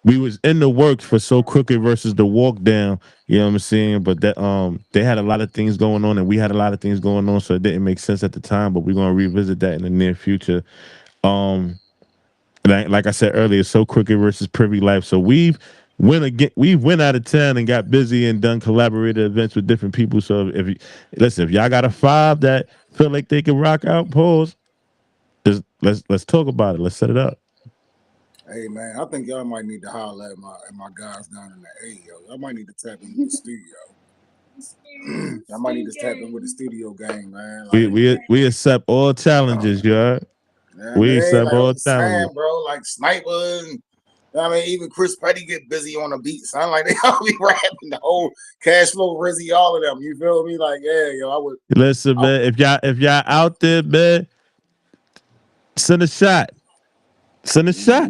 We was in the works for So Crooked versus The Walk Down, you know what I'm saying? But that they had a lot of things going on and we had a lot of things going on, so it didn't make sense at the time, but we're gonna revisit that in the near future. Like I said earlier, So Crooked versus Privy Life. So we went out of town and got busy and done collaborated events with different people. So if y'all got a 5 that feel like they can rock out, pause. Let's talk about it. Let's set it up. Hey man, I think y'all might need to holler at my guys down in the A, yo. Y'all might need to tap into the studio. Y'all might need to tap in with the studio gang, man. Like, we accept all challenges, y'all. Man, we accept like all challenges, bro. Like Sniper, and, I mean, even Chris Petty get busy on the beat. Sound like they all be rapping the whole Cash Flow, Rizzy, all of them. You feel me? Like, yeah, yo, I would listen, man. If y'all out there, man, send a shot. Send a shot.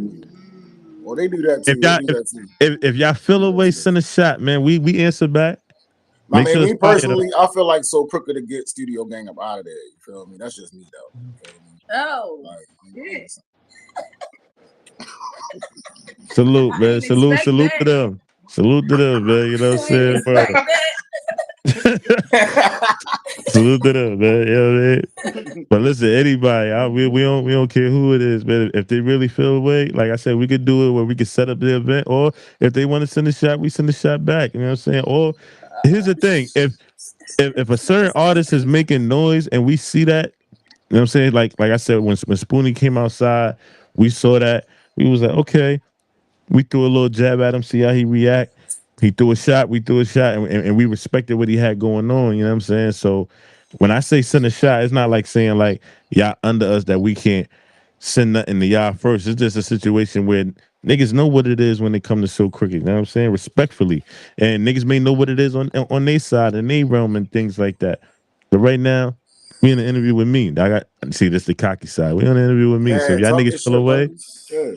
Well, they do that too. If y'all feel away, send a shot, man. We answer back. I mean, me personally, I feel like So Crooked to get Studio Gang up out of there. You feel me? That's just me, though. You feel me? Oh, like, yes. Salute, man. Salute to them. Salute to them, man. You know what I'm saying? Salute to them, man. You know what I mean? But listen, anybody, we don't care who it is, man. If they really feel away, like I said, we could do it where we could set up the event, or if they want to send a shot, we send a shot back. You know what I'm saying? Or here's the thing: if a certain artist is making noise and we see that, you know what I'm saying? Like I said, when Spoonie came outside, we saw that. We was like, okay, we threw a little jab at him, see how he react. He threw a shot, we threw a shot, and we respected what he had going on. You know what I'm saying? So when I say send a shot, it's not like saying like y'all under us that we can't send nothing to y'all first. It's just a situation where Niggas know what it is when they come to So Crooked. You know what I'm saying? Respectfully. And niggas may know what it is on their side and their realm and things like that. But right now, we in an interview with me. I got see this the cocky side. We on an interview with me. So Yeah, if y'all talk niggas your feel shit, away, brothers. Yeah.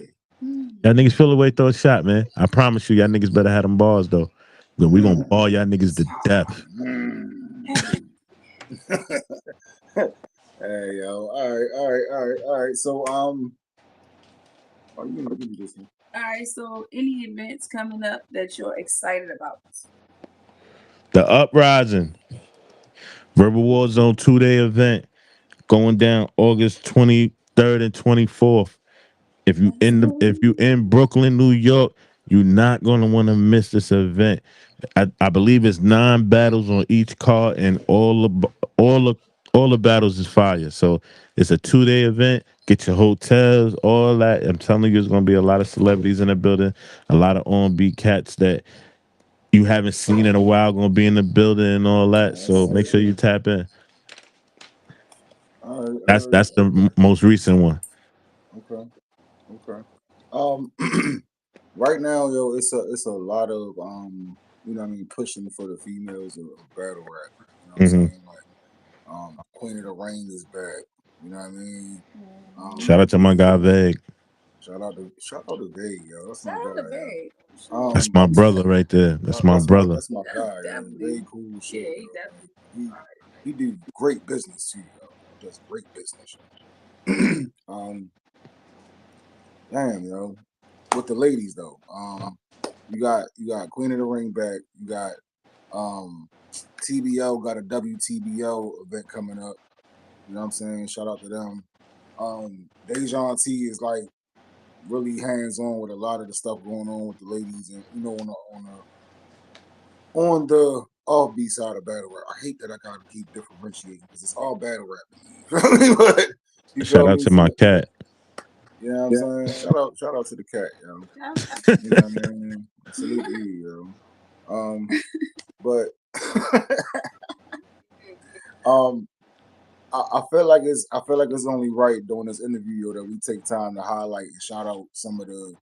y'all niggas feel away, throw a shot, man. I promise you, y'all niggas better have them balls though. We gonna ball y'all niggas to death. Hey yo, all right. So oh, you gonna give me this one? All right. So, any events coming up that you're excited about? The Uprising, Verbal War Zone 2-day event going down August 23rd and 24th. If you in Brooklyn, New York, you're not gonna want to miss this event. I believe it's 9 battles on each card, and all the battles is fire. So it's a 2-day event. Get your hotels, all that. I'm telling you, there's gonna be a lot of celebrities in the building, a lot of on-beat cats that you haven't seen in a while gonna be in the building and all that. So make sure you tap in. All right. That's the most recent one. Okay. Right now, yo, it's a lot of you know what I mean, pushing for the females of battle rap. You know what I'm saying? Like Queen of the Rain is back. You know what I mean? Shout out to my guy Veg. Shout out to Veg, yo. That's my Shout out guy. to Veg. That's my brother right there. That's my brother. That's my guy. Yo. Very cool shit. He do great business too, yo. Does great business. Damn, yo. With the ladies though, you got Queen of the Ring back. You got TBO got a WTBO event coming up. You know what I'm saying? Shout out to them. Dejan T is like really hands on with a lot of the stuff going on with the ladies, and you know on the offbeat side of battle rap. I hate that I gotta keep differentiating because it's all battle rap. But shout out to my cat. You know what I'm saying? Shout out to the cat, yo. You know what I mean? Salute to you, yo. But I feel like it's only right during this interview, yo, that we take time to highlight and shout out some of the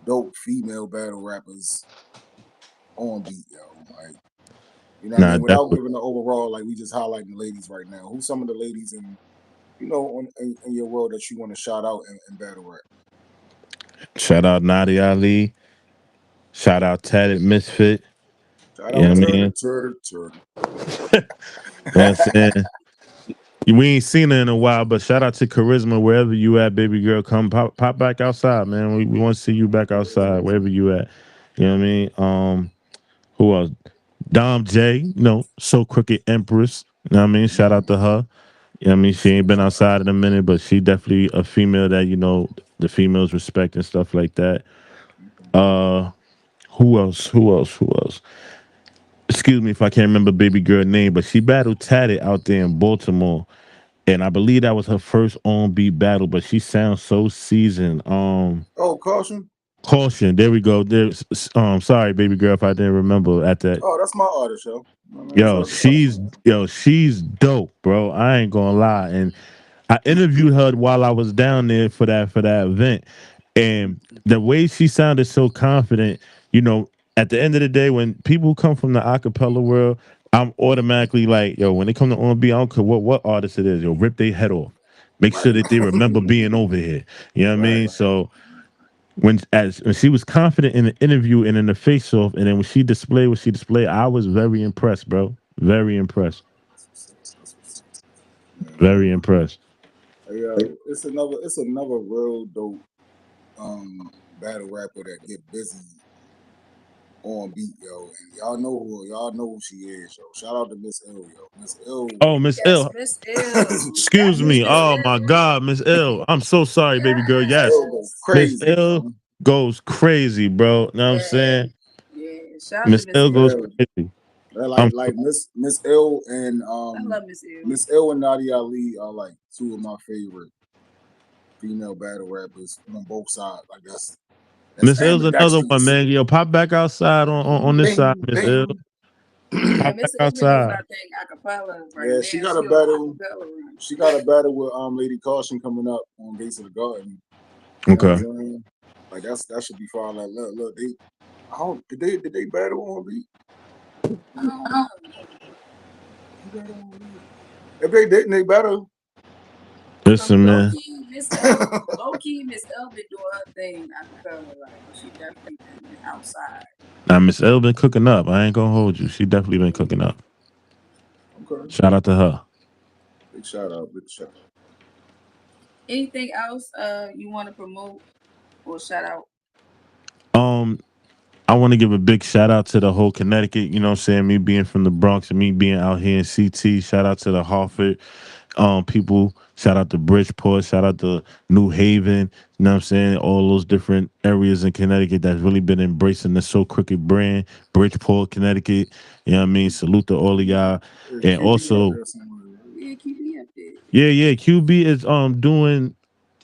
dope female battle rappers on beat, yo. Like, you know what I mean? Without giving the overall, like we just highlighting the ladies right now. Who's some of the ladies in in your world that you want to shout out in battle rap? Shout out Nadia Ali. Shout out Tatted Misfit. Shout out Turtle. You know what I'm saying? We ain't seen her in a while, but shout out to Charisma wherever you at, baby girl. Come pop back outside, man. We want to see you back outside wherever you at. You know what I mean? Who else? Dom J, So Crooked Empress. You know what I mean? Shout out to her. You know what I mean? She ain't been outside in a minute, but she definitely a female that, the females respect and stuff like that. Who else? Excuse me if I can't remember baby girl name, but she battled Tatted out there in Baltimore. And I believe that was her first on beat battle, but she sounds so seasoned. Caution. Caution. There we go. There's sorry, baby girl, if I didn't remember at that. Oh, that's my artist, yo. She's dope, bro. I ain't gonna lie. And I interviewed her while I was down there for that event. And the way she sounded so confident, at the end of the day, when people come from the acapella world, I'm automatically like, yo, when they come to R&B, I don't care what artist it is, rip their head off. Make sure that they remember being over here. You know what I mean? So when she was confident in the interview and in the face-off, and then when she displayed what she displayed, I was very impressed, bro. Very impressed. Very impressed. Yeah, it's another real dope battle rapper that get busy on beat, yo. And y'all know who she is, yo. Shout out to Miss Ill, yo. Miss Ill. Oh, Miss Ill. Miss Ill. Excuse me. Oh my God, Miss Ill. I'm so sorry, baby girl. Yes. Miss Ill goes crazy, bro. Know what I'm saying? Yeah. Miss Ill goes crazy. Like Miss Ill and I love Miss Ill. Miss Ill and Nadia Ali are like two of my favorite female battle rappers on both sides, I guess. Miss Ill's another one, man. Yo, pop back outside on this side, Miss Ill. Pop back outside. Yeah, she got a battle. She got a battle with Lady Caution coming up on Gates of the Garden. Okay. Like that should be fine. Like look, did they battle on beat? I don't know. If they didn't, they battle. Listen, man. Miss L been doing her thing. I feel like she definitely been outside. Now Miss L been cooking up. I ain't gonna hold you. She definitely been cooking up. Okay. Shout out to her. Big shout out. Anything else you want to promote or shout out? I want to give a big shout out to the whole Connecticut. You know what I'm saying? Me being from the Bronx and me being out here in CT. Shout out to the Hartford people. Shout out to Bridgeport. Shout out to New Haven. You know what I'm saying? All those different areas in Connecticut that's really been embracing the So Crooked brand. Bridgeport, Connecticut. You know what I mean? Salute to all of y'all. And also, yeah, QB is doing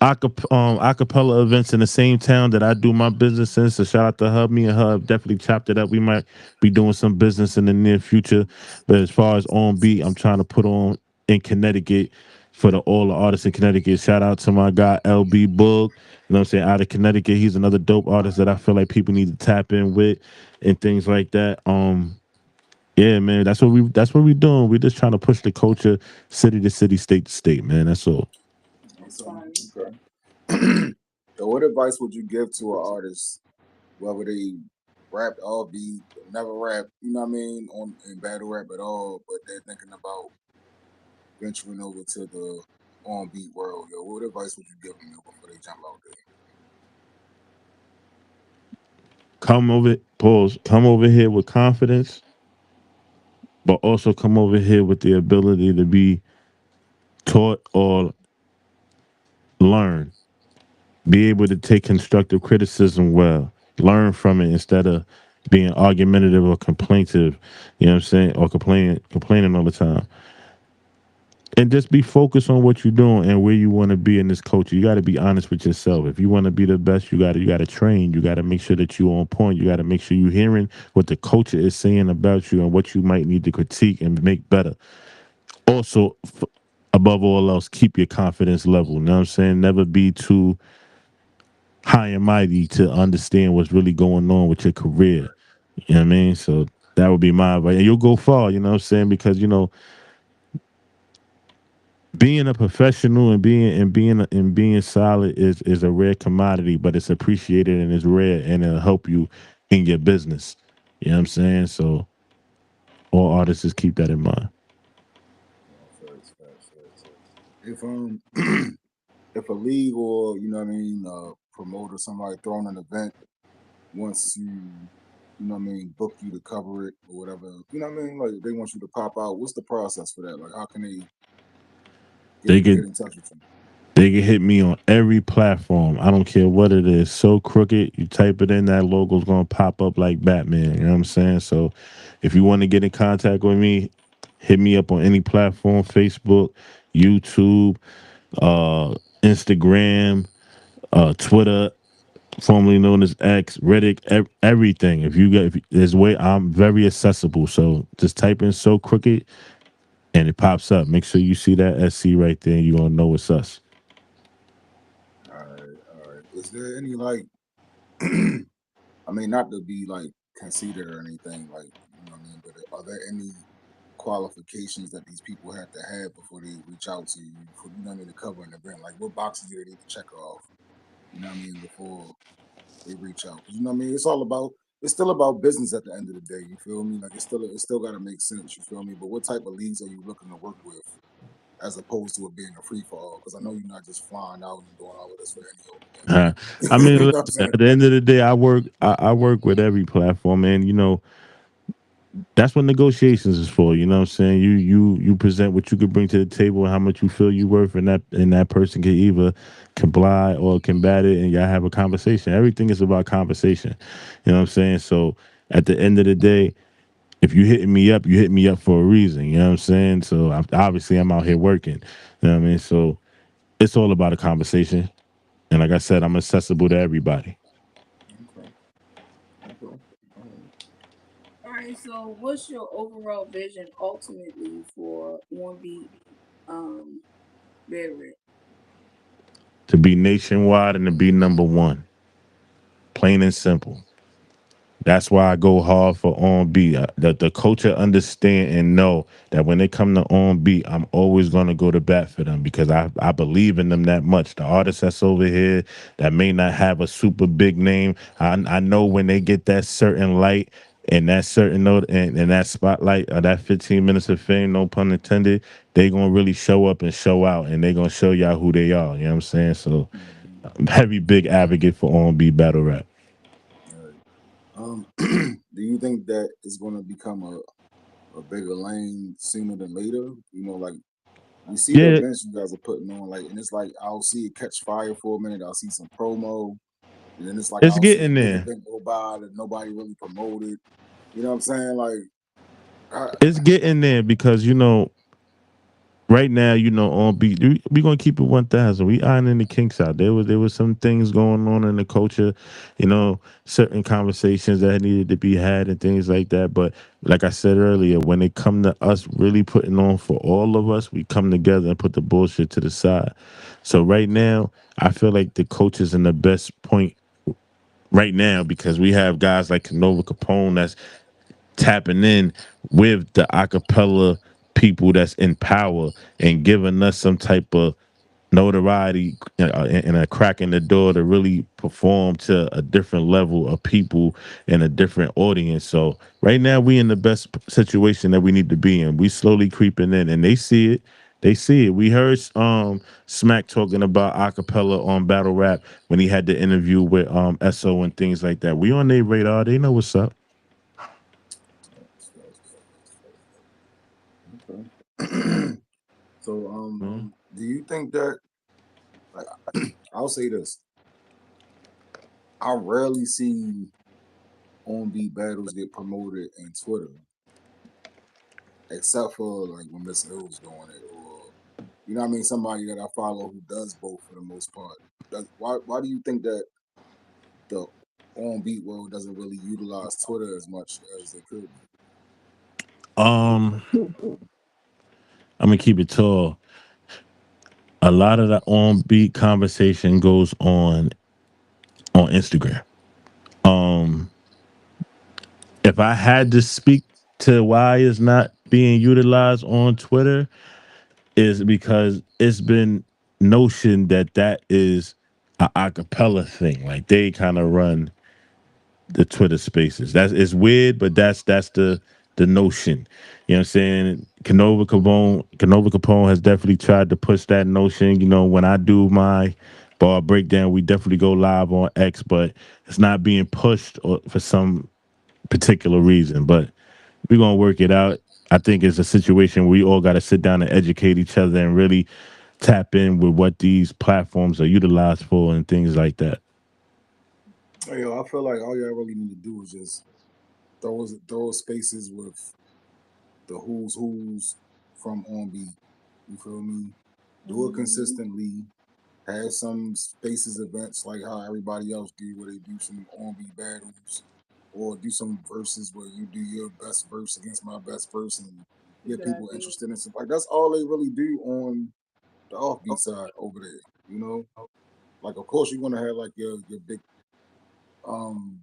acapella events in the same town that I do my business in. So shout out to her. Me and her have definitely chopped it up. We might be doing some business in the near future. But as far as on beat, I'm trying to put on in Connecticut for all the artists in Connecticut. Shout out to my guy LB Boog. You know what I'm saying? Out of Connecticut. He's another dope artist that I feel like people need to tap in with and things like that. Yeah, man, that's what we doing. We're just trying to push the culture city to city, state to state, man. That's all. Okay. So what advice would you give to an artist, whether they rap all beat, never rap, you know what I mean, in battle rap at all, but they're thinking about venturing over to the on beat world? Yo, what advice would you give them before they jump out there? Come over here with confidence, but also come over here with the ability to be taught or learn. Be able to take constructive criticism well, learn from it instead of being argumentative or complaintive, you know what I'm saying, or complaining all the time. And just be focused on what you're doing and where you want to be in this culture. You got to be honest with yourself. If you want to be the best, you got to train. You got to make sure that you're on point. You got to make sure you're hearing what the culture is saying about you and what you might need to critique and make better. Also, above all else, keep your confidence level. You know what I'm saying? Never be too high and mighty to understand what's really going on with your career. You know what I mean? So that would be my advice. And you'll go far, you know what I'm saying? Because, being a professional and being solid is a rare commodity, but it's appreciated and it's rare and it'll help you in your business. You know what I'm saying? So all artists just keep that in mind. If if a league or you know what I mean, promoter, somebody throwing an event wants you know what I mean, book you to cover it or whatever, you know what I mean, like they want you to pop out, what's the process for that? Like how can they get in touch with you? They can hit me on every platform. I don't care what it is. So Crooked, you type it in, that logo's gonna pop up like Batman. You know what I'm saying? So if you want to get in contact with me, hit me up on any platform, Facebook, YouTube, Instagram, Twitter, formerly known as X, Reddit, everything. There's a way, I'm very accessible. So just type in So Crooked and it pops up. Make sure you see that SC right there and you're gonna know it's us. All right. Is there any like I mean, not to be like conceited or anything, like you know what I mean, but are there any qualifications that these people have to have before they reach out to you for, you know what I mean, to cover an event? Like what boxes do they need to check off, you know what I mean, before they reach out? You know what I mean? It's still about business at the end of the day, you feel me? Like it's still gotta make sense, you feel me? But what type of leagues are you looking to work with as opposed to it being a free for all? Because I know you're not just flying out and going out with us for any old I mean, you know listen, at the end of the day, I work with every platform, and that's what negotiations is for. You know what I'm saying? You present what you could bring to the table and how much you feel you worth, and that person can either comply or combat it, and y'all have a conversation. Everything is about conversation. You know what I'm saying? So at the end of the day, if you hitting me up, you hit me up for a reason. You know what I'm saying? So obviously I'm out here working. You know what I mean? So it's all about a conversation. And like I said, I'm accessible to everybody. All right, so what's your overall vision ultimately for On Beat Battle Rap? To be nationwide and to be number one. plain and simple. That's why I go hard for on beat. The culture understand and know that when they come to on beat, I'm always gonna go to bat for them because I believe in them that much. The artists that's over here that may not have a super big name, I know when they get that certain light and that certain note and that spotlight or that 15 minutes of fame, no pun intended, they gonna really show up and show out and they gonna show y'all who they are. You know what I'm saying? So I'm a heavy big advocate for on beat battle rap. Do you think that it's going to become a bigger lane sooner than later? You know, like we see the Yeah, events you guys are putting on, like, and it's like I'll see it catch fire for a minute. I'll see some promo, and then it's like it's I'll see a getting big there. event go by that nobody really promoted. You know what I'm saying? Like, I, It's getting there because right now, on beat, we gonna keep it 1,000. We ironing the kinks out. There was some things going on in the culture, certain conversations that needed to be had and things like that. But like I said earlier, when it come to us really putting on for all of us, we come together and put the bullshit to the side. So right now, I feel like the coach is in the best point right now because we have guys like Nova Capone that's tapping in with the acapella people that's in power and giving us some type of notoriety and a crack in the door to really perform to a different level of people and a different audience. So right now we in the best situation that we need to be in. We slowly creeping in and they see it. They see it. We heard Smack talking about acapella on battle rap when he had the interview with SO and things like that. We on their radar. They know what's up. okay. So, Mhm. do you think that? Like, I'll say this: I rarely see on beat battles get promoted in Twitter, except for like when Miss Hill's doing it, or you know what I mean, somebody that I follow who does both for the most part. Why do you think that the on beat world doesn't really utilize Twitter as much as it could? Um, I'm gonna keep it tall. A lot of the on beat conversation goes on Instagram. Um, if I had to speak to why it's not being utilized on Twitter, is because it's been notion that that is a acapella thing. Like they kind of run the Twitter spaces. That's it's weird, but that's the notion. You know what I'm saying? Canova Capone has definitely tried to push that notion. When I do my bar breakdown, we definitely go live on X, but it's not being pushed for some particular reason. But we're gonna work it out. I think it's a situation where we all got to sit down and educate each other and really tap in with what these platforms are utilized for and things like that. I feel like all y'all really need to do is just throw spaces with the who's from on beat. You feel me? Do it consistently. Have some spaces events like how everybody else do, where they do some on beat battles, or do some verses where you do your best verse against my best verse and get people interested in something. Like that's all they really do on the offbeat side over there. You know, like of course you're gonna have like your big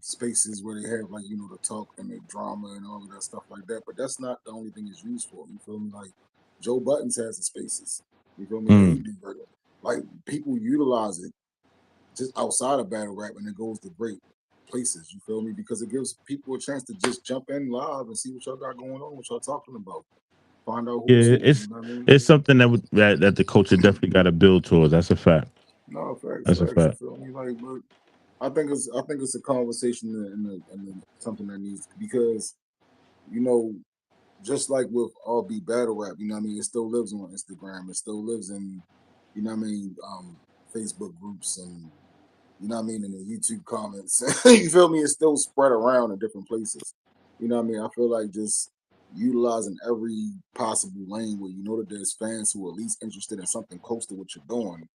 spaces where they have like the talk and the drama and all of that stuff like that, but that's not the only thing it's used for. You feel me? Like Joe Buttons has the spaces. You feel me? That he Mm. do better. Like people utilize it just outside of battle rap and it goes to great places. You feel me? Because it gives people a chance to just jump in live and see what y'all got going on, what y'all talking about, find out who's Yeah, who. You it's know what I mean? it's something that the culture definitely got to build towards. That's a fact. No, facts, That's a facts. You fact. feel me? Like, but I think it's a conversation and something that needs because you know just like with all beat battle rap, you know what I mean, it still lives on Instagram, it still lives in, you know what I mean, Facebook groups and you know what I mean, in the YouTube comments. You feel me? It's still spread around in different places. You know what I mean? I feel like just utilizing every possible lane where you know that there's fans who are at least interested in something close to what you're doing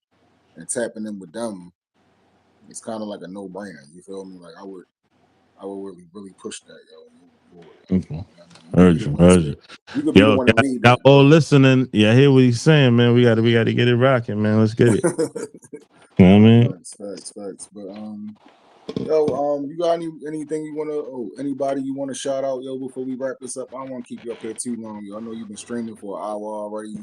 and tapping in with them, it's kind of like a no-brainer. You feel me? Like I would really push that, yo. Moving forward, yo. Okay. You know what I mean? You could be Heard the you. one Heard you. to be the Yo, one to lead y'all that, all but listening. Yeah, I hear what he's saying, man. We got to get it rocking, man. Let's get it. You know what I no mean? facts. But Yo, you got anything you wanna? Anybody you wanna shout out, yo? Before we wrap this up, I don't want to keep you up here too long, yo. I know you've been streaming for an hour already.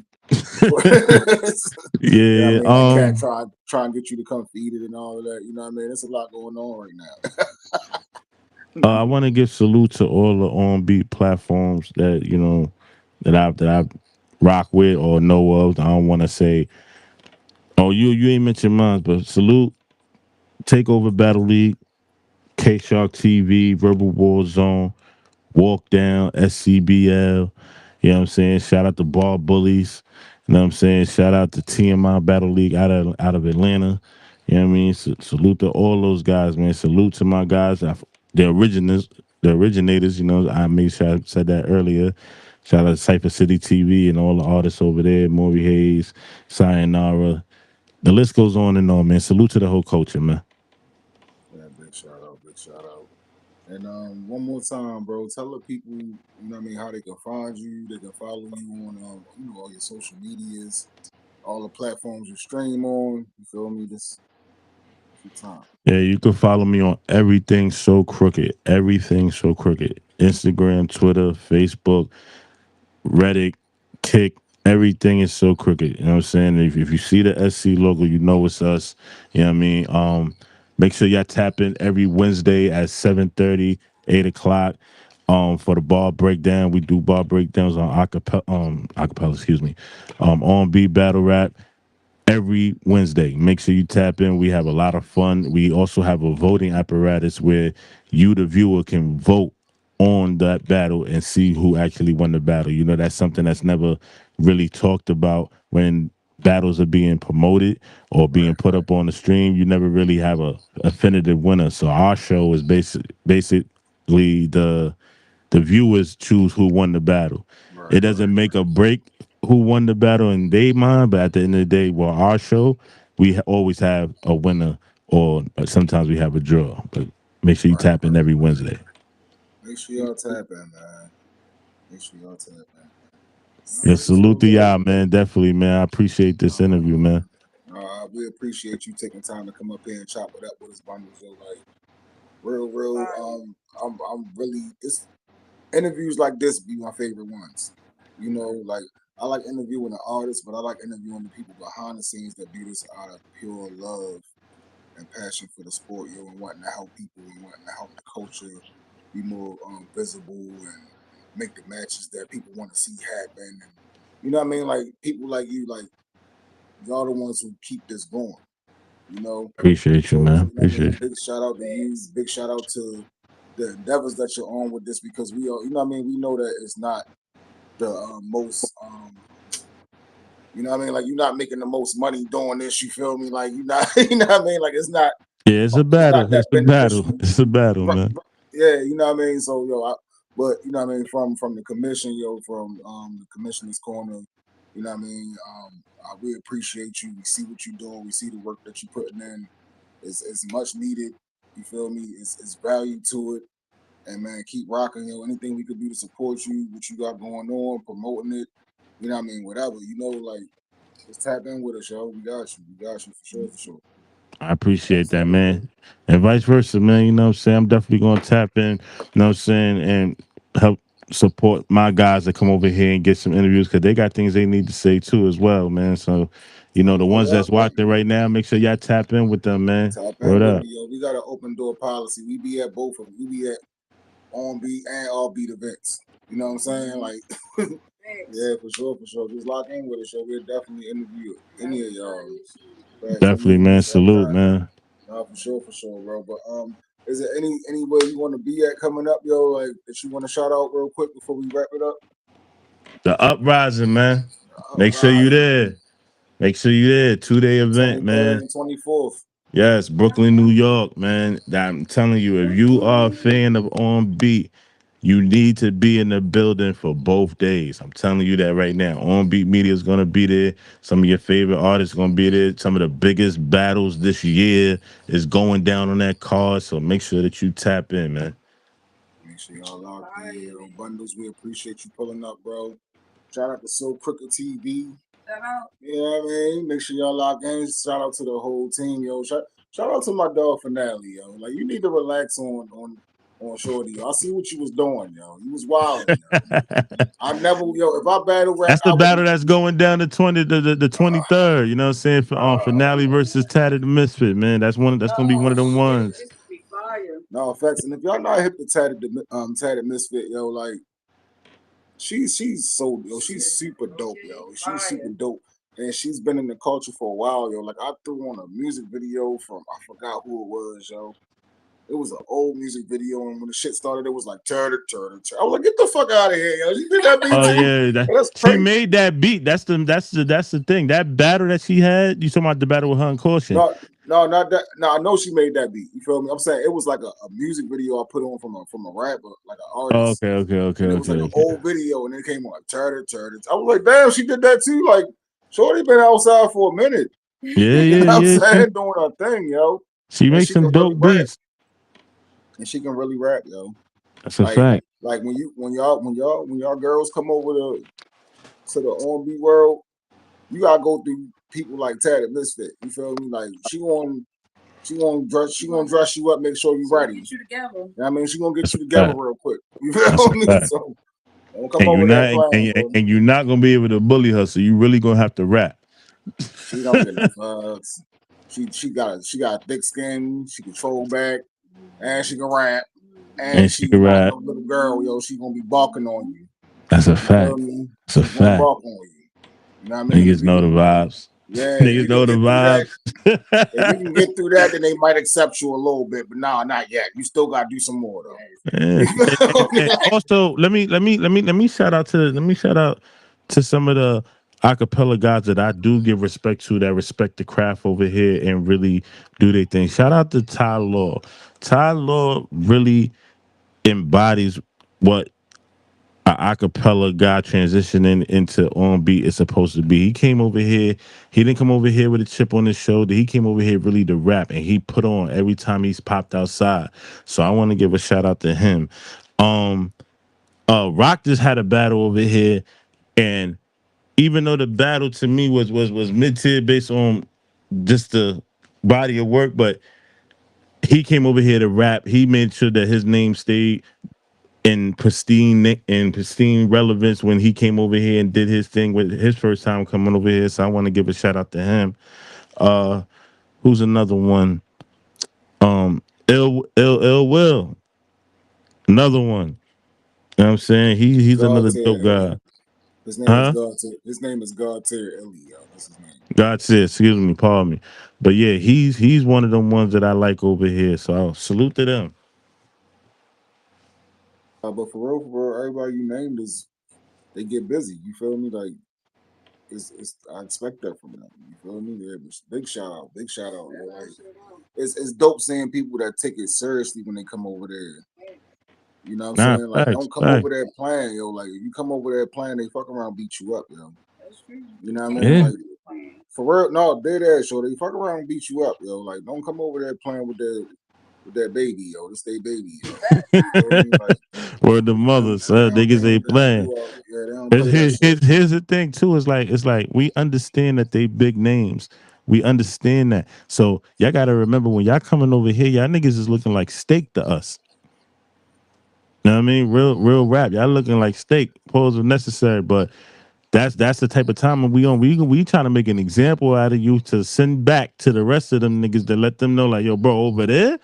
Yeah, I mean, that cat try and get you to come feed it and all of that. You know what I mean? There's a lot going on right now. I want to give salute to all the on beat platforms that that I rock with or know of. I don't want to say, oh, you ain't mentioned mine, but salute Takeover Battle League, K Shark TV, Verbal War Zone, Walk Down, SCBL. You know what I'm saying? Shout out to Ball Bullies. You know what I'm saying? Shout out to TMI Battle League out of Atlanta. You know what I mean? Salute to all those guys, man. Salute to my guys, the originators. You know, I made sure I said that earlier. Shout out to Cypher City TV and all the artists over there, Maury Hayes, Sayonara. The list goes on and on, man. Salute to the whole culture, man. Yeah, big shout out. And one more time, bro, tell the people, you know what I mean, how they can find you, they can follow you on, all your social medias, all the platforms you stream on. You feel me? This time. Yeah, you can follow me on everything so crooked. Everything so crooked. Instagram, Twitter, Facebook, Reddit, Kick. Everything is so crooked. You know what I'm saying? If you see the SC logo, you know it's us. You know what I mean? Make sure y'all tap in every Wednesday at 7:30, 8 o'clock. For the ball breakdown, we do ball breakdowns on acapella, excuse me. On beat battle rap every Wednesday. Make sure you tap in. We have a lot of fun. We also have a voting apparatus where you, the viewer, can vote on that battle and see who actually won the battle. You know, that's something that's never really talked about when battles are being promoted or being put up on the stream. You never really have a definitive winner. So our show is basically the viewers choose who won the battle. It doesn't make a break who won the battle in their mind, but at the end of the day, well, our show, we always have a winner, or sometimes we have a draw. But make sure you tap in every Wednesday. Make sure y'all tap in, man. Yeah, salute to y'all, man. Definitely, man. I appreciate this interview, man. We appreciate you taking time to come up here and chop it up with us, bundles. So, like, real. I'm really this. Interviews like this be my favorite ones. You know, like I like interviewing the artists, but I like interviewing the people behind the scenes that do this out of pure love and passion for the sport, and wanting to help people and wanting to help the culture be more visible and make the matches that people want to see happen. And you know what I mean? Like people like you, like y'all the ones who keep this going. You know? Appreciate you, man. Appreciate you. Big shout out to you. Big shout out to the endeavors that you're on with this, because we are, you know what I mean, we know that it's not the most you know what I mean, like you're not making the most money doing this, you feel me, like you not you know what I mean, like it's not, it's a battle, it's a battle, man. Yeah, you know what I mean. So but you know what I mean, from the commission, from the commissioner's corner, you know what I mean, we appreciate you. We see what you're doing, we see the work that you're putting in. It's much needed. You feel me? It's value to it. And man, keep rocking, anything we could do to support you, what you got going on, promoting it, you know what I mean, whatever, like just tap in with us, yo. We got you for sure. I appreciate that, man. And vice versa, man. You know what I'm saying? I'm definitely gonna tap in, you know what I'm saying, and help support my guys that come over here and get some interviews, because they got things they need to say too as well, man. So, the ones that's watching right now, make sure y'all tap in with them, man. Word up. We got an open door policy. We be at both of them. We be at on beat and all beat events. You know what I'm saying? Like, yeah, for sure. Just lock in with us, yo. We'll definitely interview any of y'all. Definitely, man. Salute, man. For sure, bro. But is there anywhere you want to be at coming up, yo? Like that you want to shout out real quick before we wrap it up? The Uprising, man. Make sure you there. 2-day event, man. 24th. Yes, Brooklyn, New York, man. I'm telling you, if you are a fan of On Beat, you need to be in the building for both days. I'm telling you that right now. On Beat Media is going to be there. Some of your favorite artists are going to be there. Some of the biggest battles this year is going down on that card. So make sure that you tap in, man. Make sure y'all out there. Bundles, we appreciate you pulling up, bro. Shout out to So Crooked TV. Shout out. You know what I mean? Make sure y'all lock in. Shout out to the whole team, yo. Shout out to my dog Finale, yo. Like you need to relax on Shorty. Yo. I see what you was doing, yo. You was wild. I never, yo. If I battle rap, that's the battle that's going down the 23rd. You know what I'm saying? For Finale versus Tatted the Misfit, man. That's gonna be one of them ones. No effects. And if y'all not hip to Tatted Misfit, yo, like she's so yo, she's super dope, yo. She's super dope. And she's been in the culture for a while, yo. Like I threw on a music video from I forgot who it was, yo. It was an old music video, and when the shit started, it was like turtle. I was like, get the fuck out of here, yo. She did that beat. Oh yeah, she made that beat. That's the thing. That battle that she had. You talking about the battle with her and Caution? No, not that. No, I know she made that beat. You feel me? I'm saying it was like a music video I put on from a rapper, like an artist. Oh, okay. It was like an old video, and it came on like turtle. I was like, damn, she did that too. Like, Shorty been outside for a minute. Yeah, you know what I'm saying? Doing her thing, yo. She makes some dope beats. And she can really rap, yo. That's a fact. Like when y'all girls come over to the R&B world, you gotta go through people like Tatted Misfit. You feel me? Like she gonna dress you up, make sure you ready. Get you together. You know what I mean, she gonna get you together real quick. You feel me? So don't come over there and you're not gonna be able to bully her, so you really gonna have to rap. She don't get no fucks. She got a thick skin. She can throw back. And she can rap, and she can rap. Little girl, yo, she gonna be barking on you. That's a fact. That's a fact. Bark on you. You know what I mean? Niggas know the vibes. Yeah, niggas know the vibes. If you can get through that, then they might accept you a little bit, but nah, not yet. You still gotta do some more though. And also, let me shout out to some of the acapella guys that I do give respect to, that respect the craft over here and really do their thing. Shout out to Ty Law. Ty Law really embodies what an acapella guy transitioning into on beat is supposed to be. He came over here. He didn't come over here with a chip on his shoulder. He came over here really to rap, and he put on every time he's popped outside. So I want to give a shout out to him. Rock just had a battle over here, and even though the battle to me was mid-tier based on just the body of work, but he came over here to rap. He made sure that his name stayed in pristine relevance when he came over here and did his thing with his first time coming over here. So I want to give a shout out to him. Who's another one? Ill Will. Another one. You know what I'm saying? He's God another dope guy. His name is God Terry Ellie, that's his name. God said, excuse me, pardon me. But yeah, he's one of them ones that I like over here. So I'll salute to them. But for real, everybody you named they get busy. You feel me? Like it's I expect that from them. You feel me? Yeah, big shout out. Like, it's dope seeing people that take it seriously when they come over there. You know what I'm saying? Like, don't come over there playing, yo. Like, if you come over there playing, they fuck around, beat you up, yo. You know what I mean? Yeah. Like, for real, no, dead ass, yo. They fuck around and beat you up, yo. Like, don't come over there playing with that baby, yo. This they baby, yo. Word the mothers, niggas ain't playing. Here's the thing too. It's like we understand that they big names. We understand that. So y'all gotta remember when y'all coming over here, y'all niggas is looking like steak to us. You know what I mean? Real rap. Y'all looking like steak. Pause if necessary, but that's the type of time we on. We trying to make an example out of you to send back to the rest of them niggas to let them know, like, yo, bro, over there.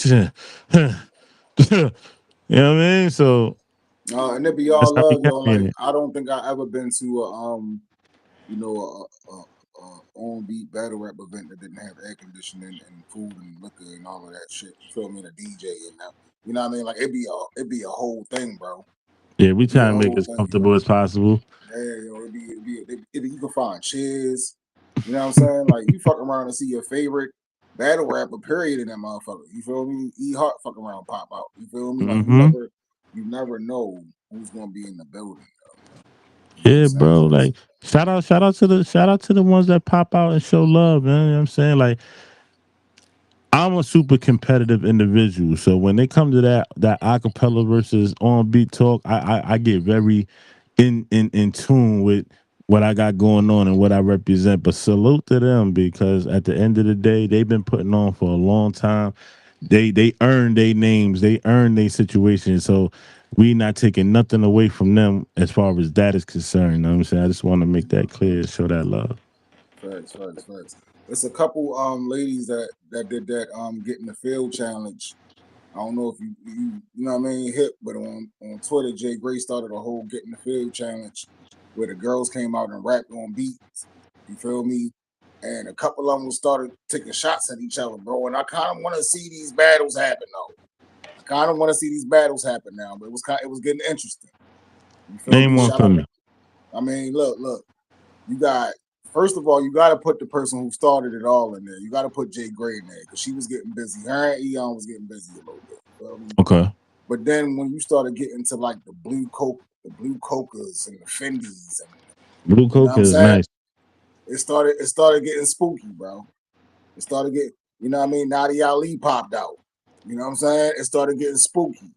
You know what I mean? So and it be all love, yo. Like, I don't think I ever been to a on-beat battle rap event that didn't have air conditioning and food and liquor and all of that shit. You feel me? And a DJ and that. You know what I mean? Like it'd be a whole thing, bro. Yeah, we try to make it as comfortable as possible. Yeah, yo, you can find chairs. You know what I'm saying? Like you fuck around and see your favorite battle rapper, period, in that motherfucker. You feel me? E Heart fuck around, pop out. You feel me? Like you never know who's gonna be in the building. Yeah, bro. Like shout out to the ones that pop out and show love, man. You know what I'm saying? Like I'm a super competitive individual. So when they come to that acapella versus on beat talk, I get very in tune with what I got going on and what I represent. But salute to them because at the end of the day, they've been putting on for a long time. They earned their names, they earned their situation. So we not taking nothing away from them as far as that is concerned. You know what I'm saying? I just want to make that clear, show that love. Facts. It's a couple ladies that did that get in the field challenge. I don't know if you know what I mean, hip, but on Twitter, Jay Gray started a whole get in the field challenge where the girls came out and rapped on beats. You feel me? And a couple of them started taking shots at each other, bro. And I kind of want to see these battles happen, though. But it was getting interesting. You feel Name me? one for me. I mean, look. You got, first of all, you got to put the person who started it all in there. You got to put Jay Gray in there because she was getting busy. Her and Eon was getting busy a little bit. You feel me? Okay. But then when you started getting to like the blue Cocas and the Fendis, and Blue Coca is nice. It started getting spooky, bro. It started getting, you know what I mean? Nadia Ali popped out. You know what I'm saying? It started getting spooky.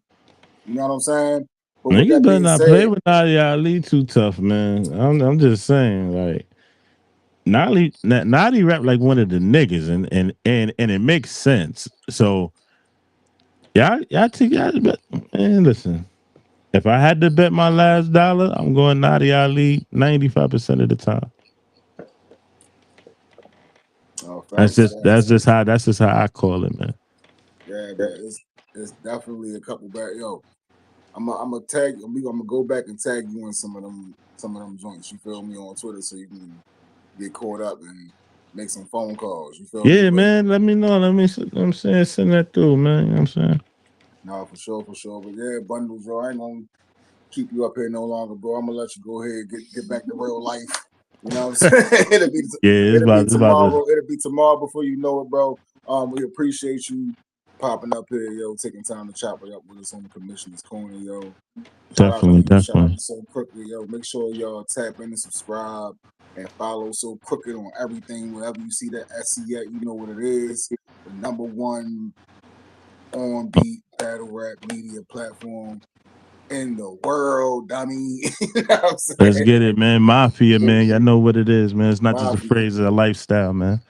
You know what I'm saying? But Niggas better not play with Nadia Ali too tough, man. I'm just saying, like Nadia rap like one of the niggas, and it makes sense. So y'all bet. Man, listen. If I had to bet my last dollar, I'm going Nadia Ali 95% of the time. Oh, that's just how I call it, man. Yeah, it's definitely a couple back. Yo, I'm gonna tag. I'm gonna go back and tag you in some of them joints. You feel me, on Twitter, so you can get caught up and make some phone calls. You feel me? Yeah, man. Let me know. I'm saying, send that through, man. You know what I'm saying? No, for sure. But yeah, Bundles, bro. I ain't gonna keep you up here no longer, bro. I'm gonna let you go ahead and get back to real life. You know what I'm saying? It'll be tomorrow before you know it, bro. We appreciate you popping up here, yo, taking time to chop it up with us on the Commissioner's Corner, yo. Definitely. Shout out to So Crooked, yo. Make sure y'all tap in and subscribe and follow So Crooked on everything. Wherever you see that SC at, you know what it is. The #1 on beat battle rap media platform in the world, dummy. You know what I'm saying? Let's get it, man. Mafia, man. Y'all know what it is, man. It's not just a phrase, it's a lifestyle, man.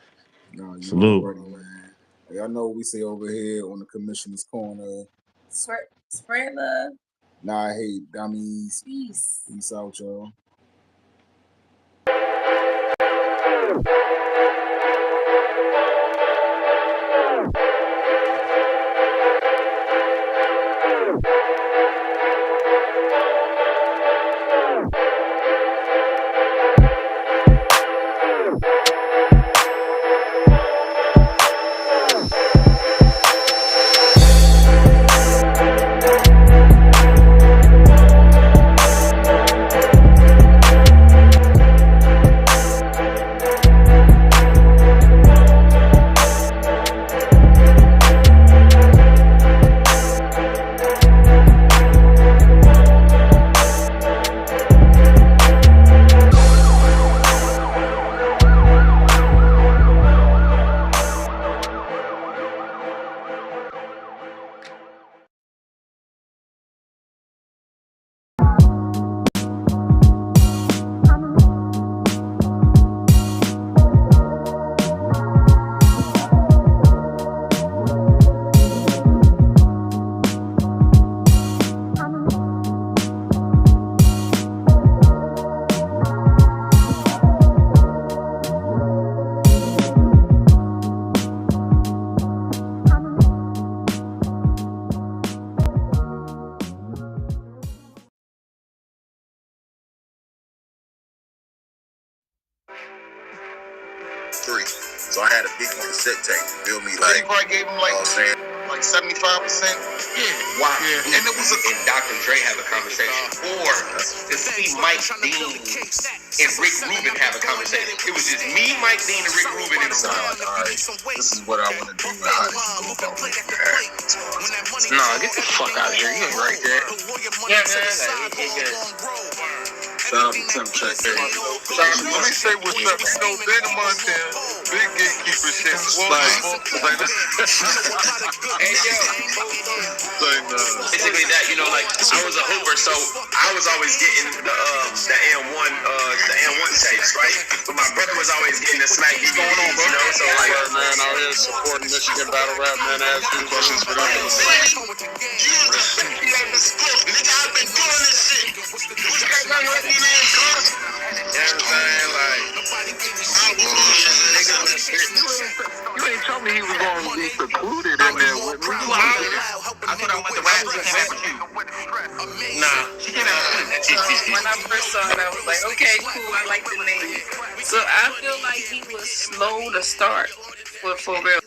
No, you salute. Already, man. Y'all know what we say over here on the Commissioner's Corner. Spread love. Nah, I hate dummies. Peace. Peace out, y'all. So I had a big cassette tape. You feel me? Like, probably gave him like 75%. Yeah. Wow. Yeah. And it was and Dr. Dre have a conversation. Or to see Mike Dean and Rick Rubin have a conversation. It was just me, Mike Dean, and Rick Rubin in the room. Alright, this is what I want to do. How did you go about it? Nah, get the fuck out of here. You ain't right there. Yeah, man. Shout out to Tim Check. Let me say what's up. You know, Ben Montana. big gatekeeper shit. Hey yo, basically that, you know, like I was a hooper, so I was always getting the M1 tapes, right? But my brother was always getting the Smack DVDs, you know. So like, man, out here supporting Michigan battle rap, man. Ask you questions for that. You ain't been spoke, nigga. I've been doing this shit. What you got nothing with me, man, cuz? Everything like, you ain't told me he was gonna be secluded in there with me. I thought I went to rap with you. Nah, she came out. When I first saw it, I was like, okay, cool, I like the name. So I feel like he was slow to start for real.